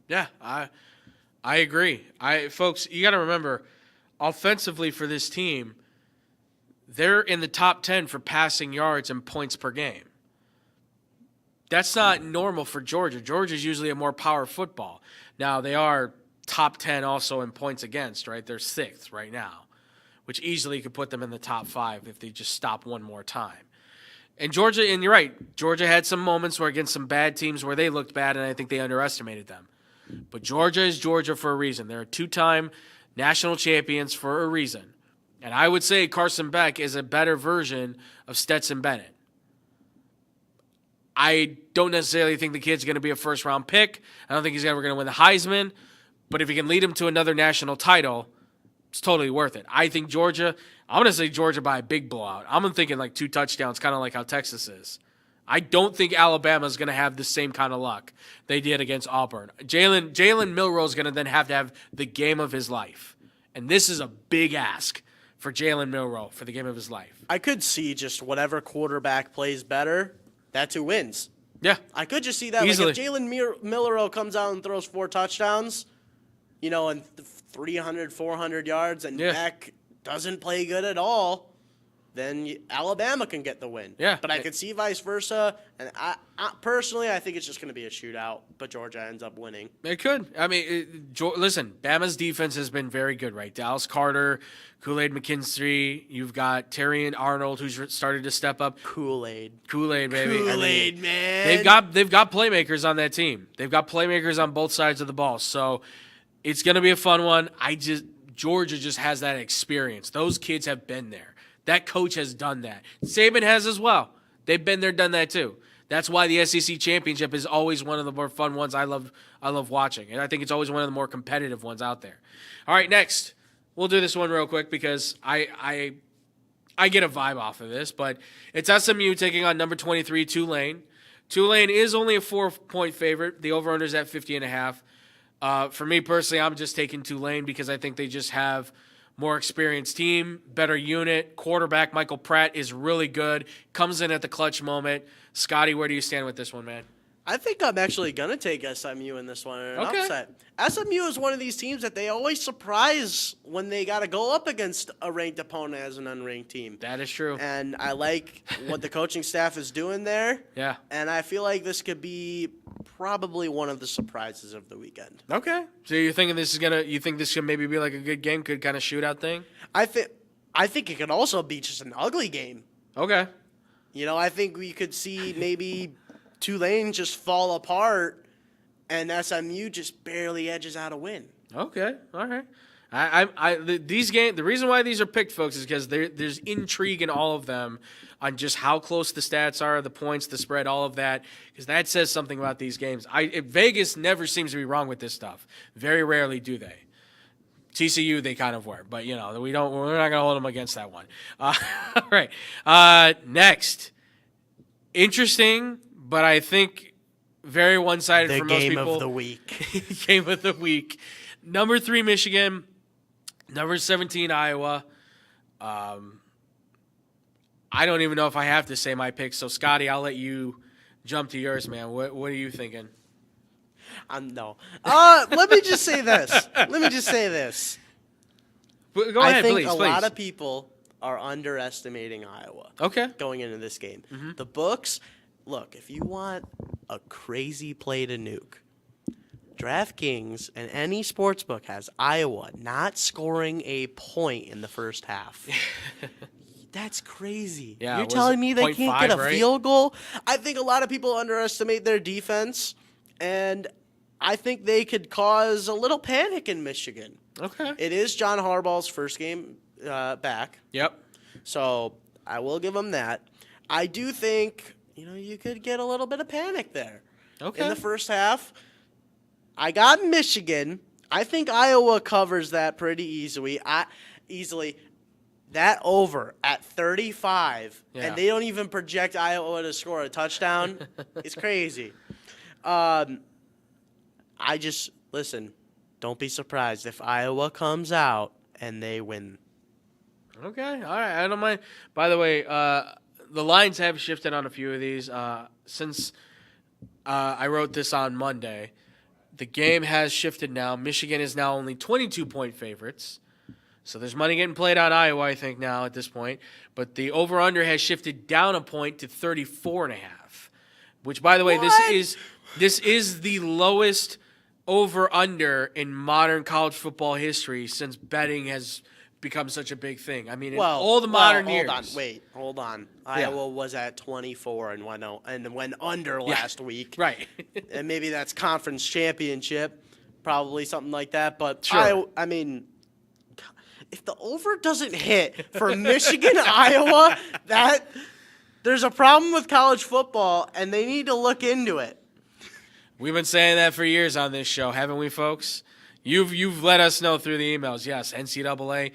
Yeah, I agree. Folks, you got to remember, offensively for this team, they're in the top 10 for passing yards and points per game. That's not normal for Georgia. Georgia's usually a more power football. Now, they are top 10 also in points against, right? They're 6th right now, which easily could put them in the top 5 if they just stop one more time. And Georgia, and you're right, Georgia had some moments where against some bad teams where they looked bad, and I think they underestimated them. But Georgia is Georgia for a reason. They're 2-time national champions for a reason. And I would say Carson Beck is a better version of Stetson Bennett. I don't necessarily think the kid's going to be a first-round pick. I don't think he's ever going to win the Heisman. But if he can lead him to another national title, it's totally worth it. I think Georgia, I'm going to say Georgia by a big blowout. I'm thinking like 2 touchdowns, kind of like how Texas is. I don't think Alabama's going to have the same kind of luck they did against Auburn. Jalen Milroe is going to then have the game of his life. And this is a big ask for Jalen Milroe for the game of his life. I could see just whatever quarterback plays better, that's who wins. Yeah. I could just see that. Easily. Like if Jalen Milroe comes out and throws 4 touchdowns, and 300, 400 yards, and Beck doesn't play good at all, then Alabama can get the win. Yeah. But I could see vice versa. And I personally, I think it's just going to be a shootout, but Georgia ends up winning. It could. I mean, listen, Bama's defense has been very good, right? Dallas Carter, Kool-Aid McKinstry. You've got Terrion Arnold, who's started to step up. Kool-Aid, baby. Kool-Aid, man. They've got playmakers on that team. They've got playmakers on both sides of the ball. So it's going to be a fun one. Georgia just has that experience. Those kids have been there. That coach has done that. Saban has as well. They've been there, done that too. That's why the SEC championship is always one of the more fun ones I love watching. And I think it's always one of the more competitive ones out there. All right, next. We'll do this one real quick because I get a vibe off of this, but it's SMU taking on number 23, Tulane. Tulane is only a 4-point favorite. The over-under is at 50.5. For me personally, I'm just taking Tulane because I think they just have more experienced team, better unit. Quarterback Michael Pratt is really good. Comes in at the clutch moment. Scotty, where do you stand with this one, man? I think I'm actually going to take SMU in this one in an Okay. upset. SMU is one of these teams that they always surprise when they got to go up against a ranked opponent as an unranked team. That is true. And I like what the coaching staff is doing there. Yeah. And I feel like this could be probably one of the surprises of the weekend. Okay. So you're thinking this is you think this should maybe be like a good game, good kind of shootout thing? I think it could also be just an ugly game. Okay. You know, I think we could see maybe Tulane just fall apart and SMU just barely edges out a win. Okay. All right. The reason why these are picked, folks, is because there's intrigue in all of them on just how close the stats are, the points, the spread, all of that, because that says something about these games. Vegas never seems to be wrong with this stuff. Very rarely do they. TCU, they kind of were, but we're not going to hold them against that one. All right. Next, interesting, but I think very one-sided for most people. The game of the week. Game of the week. Number 3, Michigan. Number 17, Iowa. I don't even know if I have to say my pick. So, Scotty, I'll let you jump to yours, man. What are you thinking? No. Let me just say this. Go ahead, I think please. a lot of people are underestimating Iowa. Okay. Going into this game. Mm-hmm. The books, look, if you want a crazy play to nuke, DraftKings and any sports book has Iowa not scoring a point in the first half. That's crazy. Yeah, You're was telling it me they can't get a 0.5, right? field goal? I think a lot of people underestimate their defense, and I think they could cause a little panic in Michigan. Okay. It is John Harbaugh's first game back, Yep. so I will give him that. I do think, you could get a little bit of panic there. Okay. In the first half. I got Michigan. I think Iowa covers that pretty easily. That over at 35, Yeah. and they don't even project Iowa to score a touchdown. It's crazy. Listen, don't be surprised if Iowa comes out and they win. Okay. All right. I don't mind. By the way, the lines have shifted on a few of these. Since I wrote this on Monday, the game has shifted now. Michigan is now only 22-point favorites. So there's money getting played on Iowa, I think, now at this point. But the over-under has shifted down a point to 34.5, which, by the way, this is the lowest over-under in modern college football history since betting has become such a big thing. I mean, in all the modern years. Hold on. Iowa was at 24 and went under last week. Right. And maybe that's conference championship, probably something like that. But Sure. I mean, if the over doesn't hit for Michigan, Iowa, there's a problem with college football, and they need to look into it. We've been saying that for years on this show, haven't we, folks? You've let us know through the emails. Yes, NCAA,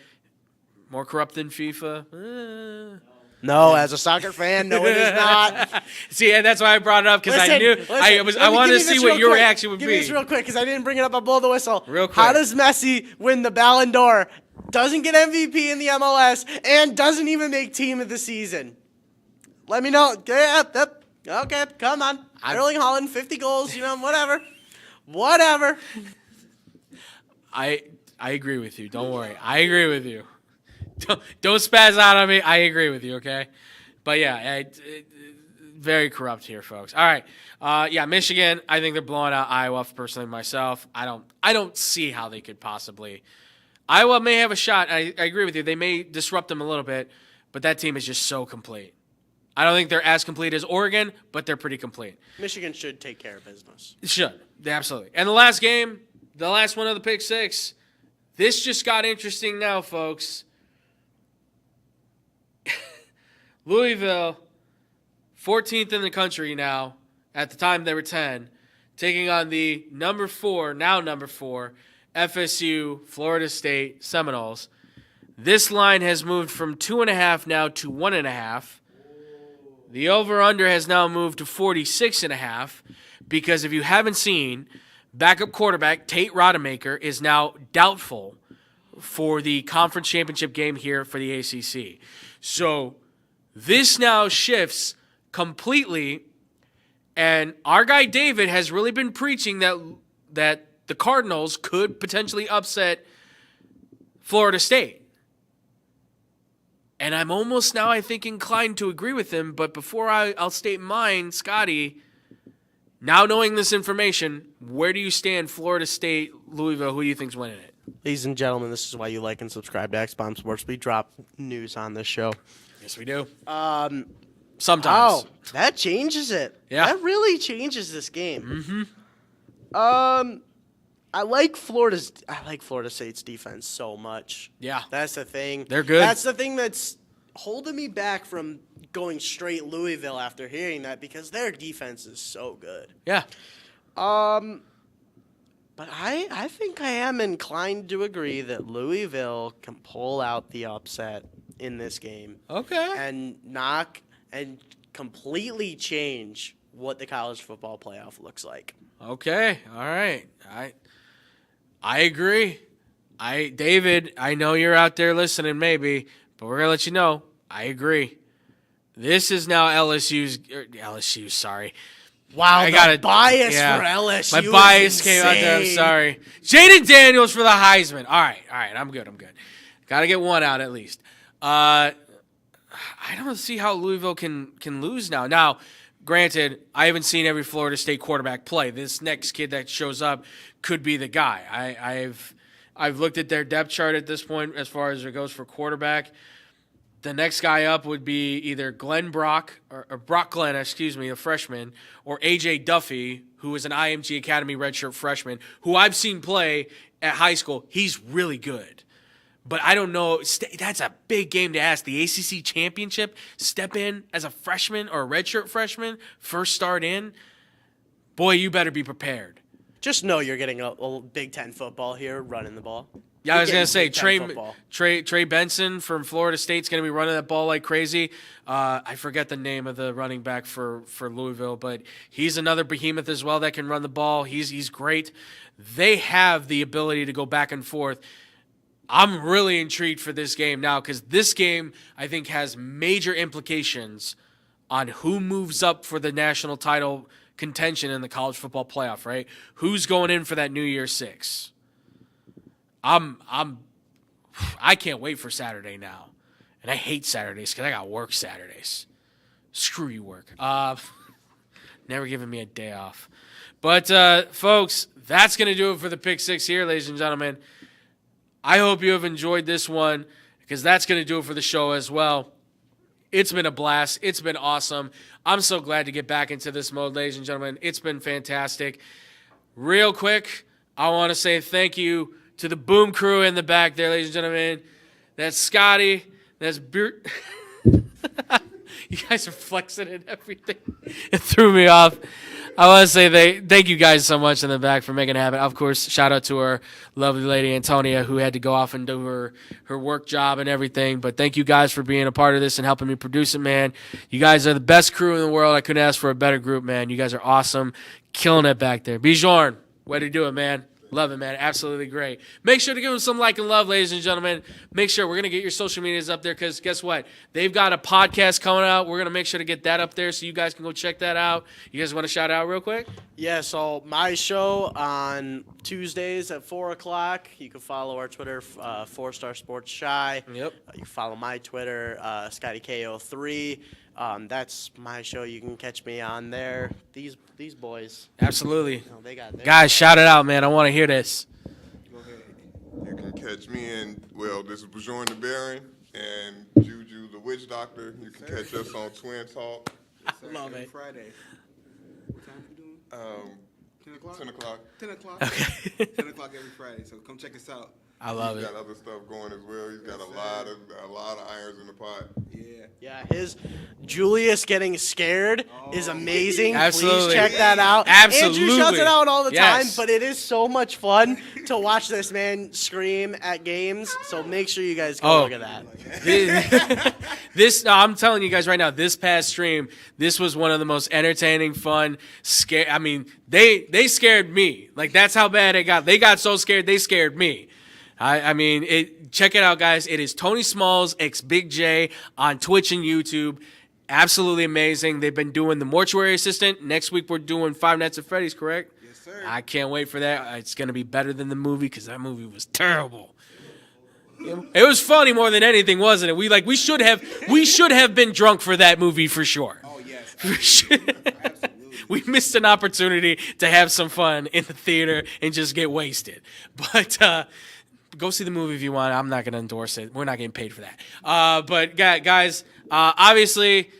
more corrupt than FIFA. No, as a soccer fan, no, it is not. See, and that's why I brought it up, because I knew I wanted to see what your reaction would Give be. me this real quick, because I didn't bring it up. I'll blow the whistle. Real quick. How does Messi win the Ballon d'Or, doesn't get MVP in the MLS, and doesn't even make team of the season? Let me know. Yep. Okay, come on. Erling Haaland, 50 goals, whatever. Whatever. I agree with you. Don't worry. I agree with you. Don't spaz out on me. I agree with you, okay? But, yeah, very corrupt here, folks. All right. Michigan, I think they're blowing out Iowa, personally, myself. I don't see how they could possibly. Iowa may have a shot. I agree with you. They may disrupt them a little bit, but that team is just so complete. I don't think they're as complete as Oregon, but they're pretty complete. Michigan should take care of business. Should. Absolutely. And the last game, the last one of the Pick Six, this just got interesting now, folks. Louisville, 14th in the country now. At the time, they were 10. Taking on the number 4, FSU, Florida State Seminoles. This line has moved from 2.5 now to 1.5. The over-under has now moved to 46.5 because if you haven't seen, backup quarterback Tate Rodemaker is now doubtful for the conference championship game here for the ACC. So this now shifts completely, and our guy David has really been preaching that the Cardinals could potentially upset Florida State. And I'm almost now, I think, inclined to agree with him. But before I'll state mine, Scotty, now knowing this information, where do you stand, Florida State, Louisville? Who do you think's winning it? Ladies and gentlemen, this is why you like and subscribe to X-Bomb Sports. We drop news on this show. Yes, we do. Oh, Sometimes. that changes it. Yeah. That really changes this game. I like Florida State's defense so much. Yeah. That's the thing. They're good. That's the thing that's holding me back from going straight Louisville after hearing that, because their defense is so good. Yeah. But I think I am inclined to agree that Louisville can pull out the upset in this game. Okay. And completely change what the college football playoff looks like. Okay. All right. I agree. David, I know you're out there listening maybe, but we're going to let you know, I agree. This is now LSU, sorry. Wow, I got a bias for LSU. My bias came out there. I'm sorry. Jaden Daniels for the Heisman. All right. I'm good. Got to get one out at least. I don't see how Louisville can lose now. Now, granted, I haven't seen every Florida State quarterback play. This next kid that shows up could be the guy. I've looked at their depth chart at this point as far as it goes for quarterback. The next guy up would be either Glenn Brock, or Brock Glenn, a freshman, or A.J. Duffy, who is an IMG Academy redshirt freshman, who I've seen play at high school. He's really good. But I don't know. That's a big game to ask. The ACC championship, step in as a freshman or a redshirt freshman, first start in. Boy, you better be prepared. Just know you're getting a Big Ten football here, running the ball. Yeah, I was going to say, Big Ten football. Trey Benson from Florida State's going to be running that ball like crazy. I forget the name of the running back for Louisville, but he's another behemoth as well that can run the ball. He's great. They have the ability to go back and forth. I'm really intrigued for this game now, because this game, I think, has major implications on who moves up for the national title contention in the college football playoff, right? Who's going in for that New Year's Six? I can't wait for Saturday now. And I hate Saturdays because I got work Saturdays. Screw you, work. Never giving me a day off. But, folks, that's going to do it for the Pick Six here, ladies and gentlemen. I hope you have enjoyed this one, because that's going to do it for the show as well. It's been a blast. It's been awesome. I'm so glad to get back into this mode, ladies and gentlemen. It's been fantastic. Real quick, I want to say thank you to the Boom crew in the back there, ladies and gentlemen. That's Scotty. That's Bert. You guys are flexing and everything. It threw me off. I want to say thank you guys so much in the back for making it happen. Of course, shout out to our lovely lady Antonia, who had to go off and do her work job and everything. But thank you guys for being a part of this and helping me produce it, man. You guys are the best crew in the world. I couldn't ask for a better group, man. You guys are awesome. Killing it back there. Bjorn, way to do it, man. Love it, man. Absolutely great. Make sure to give them some like and love, ladies and gentlemen. Make sure we're going to get your social medias up there, because guess what? They've got a podcast coming out. We're going to make sure to get that up there so you guys can go check that out. You guys want to shout out real quick? Yeah, so my show on Tuesdays at 4 o'clock. You can follow our Twitter, 4-Star Sports Shy. Yep. You can follow my Twitter, ScottyKO3. That's my show. You can catch me on there. These boys. Absolutely. They got Guys, shout it out, man. I want to hear this. Go ahead. You can catch me in, this is Bjorn the Baron and Juju the Witch Doctor. You can catch us on Twin Talk. Love it. Friday. What time are you doing? 10 o'clock? 10 o'clock. 10 o'clock? Okay. 10 o'clock every Friday, so come check us out. I love He's it. got other stuff going as well. He's got a lot of irons in the pot. Yeah, his Julius getting scared is amazing. Absolutely. Please check that out. Absolutely. Andrew shouts it out all the time, Yes. but it is so much fun to watch this man scream at games. So make sure you guys go look at that. I'm telling you guys right now, this past stream, this was one of the most entertaining, fun, they scared me. Like, that's how bad it got. They got so scared, they scared me. I mean, check it out, guys. It is Tony Smalls x Big J on Twitch and YouTube. Absolutely amazing. They've been doing The Mortuary Assistant. Next week we're doing Five Nights at Freddy's, correct? Yes, sir. I can't wait for that. It's going to be better than the movie because that movie was terrible. It was funny more than anything, wasn't it? We should have been drunk for that movie for sure. Oh, yes. For sure. Absolutely. We missed an opportunity to have some fun in the theater and just get wasted. But go see the movie if you want. I'm not going to endorse it. We're not getting paid for that. But guys, obviously,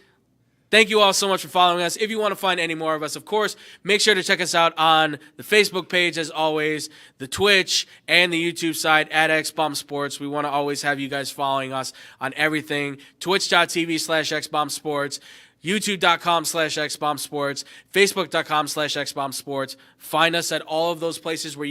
thank you all so much for following us. If you want to find any more of us, of course, make sure to check us out on the Facebook page, as always, the Twitch, and the YouTube side at XBomb Sports. We want to always have you guys following us on everything. Twitch.tv/XBomb Sports. YouTube.com/XBomb Sports, Facebook.com/XBomb Sports. Find us at all of those places where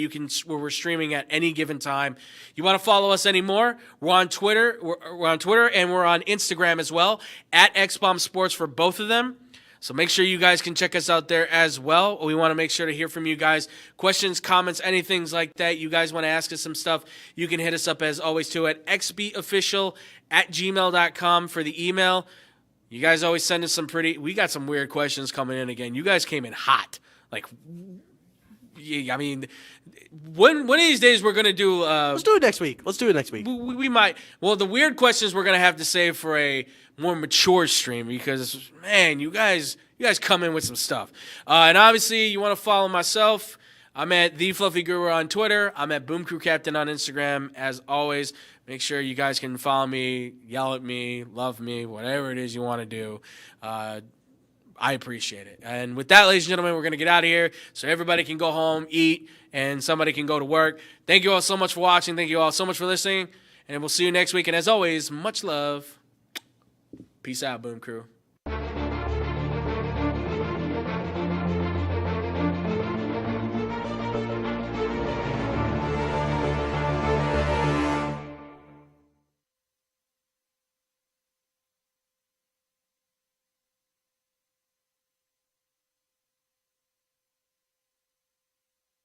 we're streaming at any given time. You want to follow us anymore? We're on Twitter. We're on Twitter and we're on Instagram as well at XBomb Sports for both of them. So make sure you guys can check us out there as well. We want to make sure to hear from you guys. Questions, comments, anything like that. You guys want to ask us some stuff, you can hit us up as always too at xbofficial@gmail.com for the email. You guys always send us we got some weird questions coming in again. You guys came in hot. Like, I mean, one of these days we're going to do... Let's do it next week. We might. Well, the weird questions we're going to have to save for a more mature stream because, man, you guys come in with some stuff. And obviously, you want to follow myself. I'm at The Fluffy Guru on Twitter. I'm at Boom Crew Captain on Instagram. As always, make sure you guys can follow me, yell at me, love me, whatever it is you want to do. I appreciate it. And with that, ladies and gentlemen, we're going to get out of here so everybody can go home, eat, and somebody can go to work. Thank you all so much for watching. Thank you all so much for listening. And we'll see you next week. And as always, much love. Peace out, Boom Crew.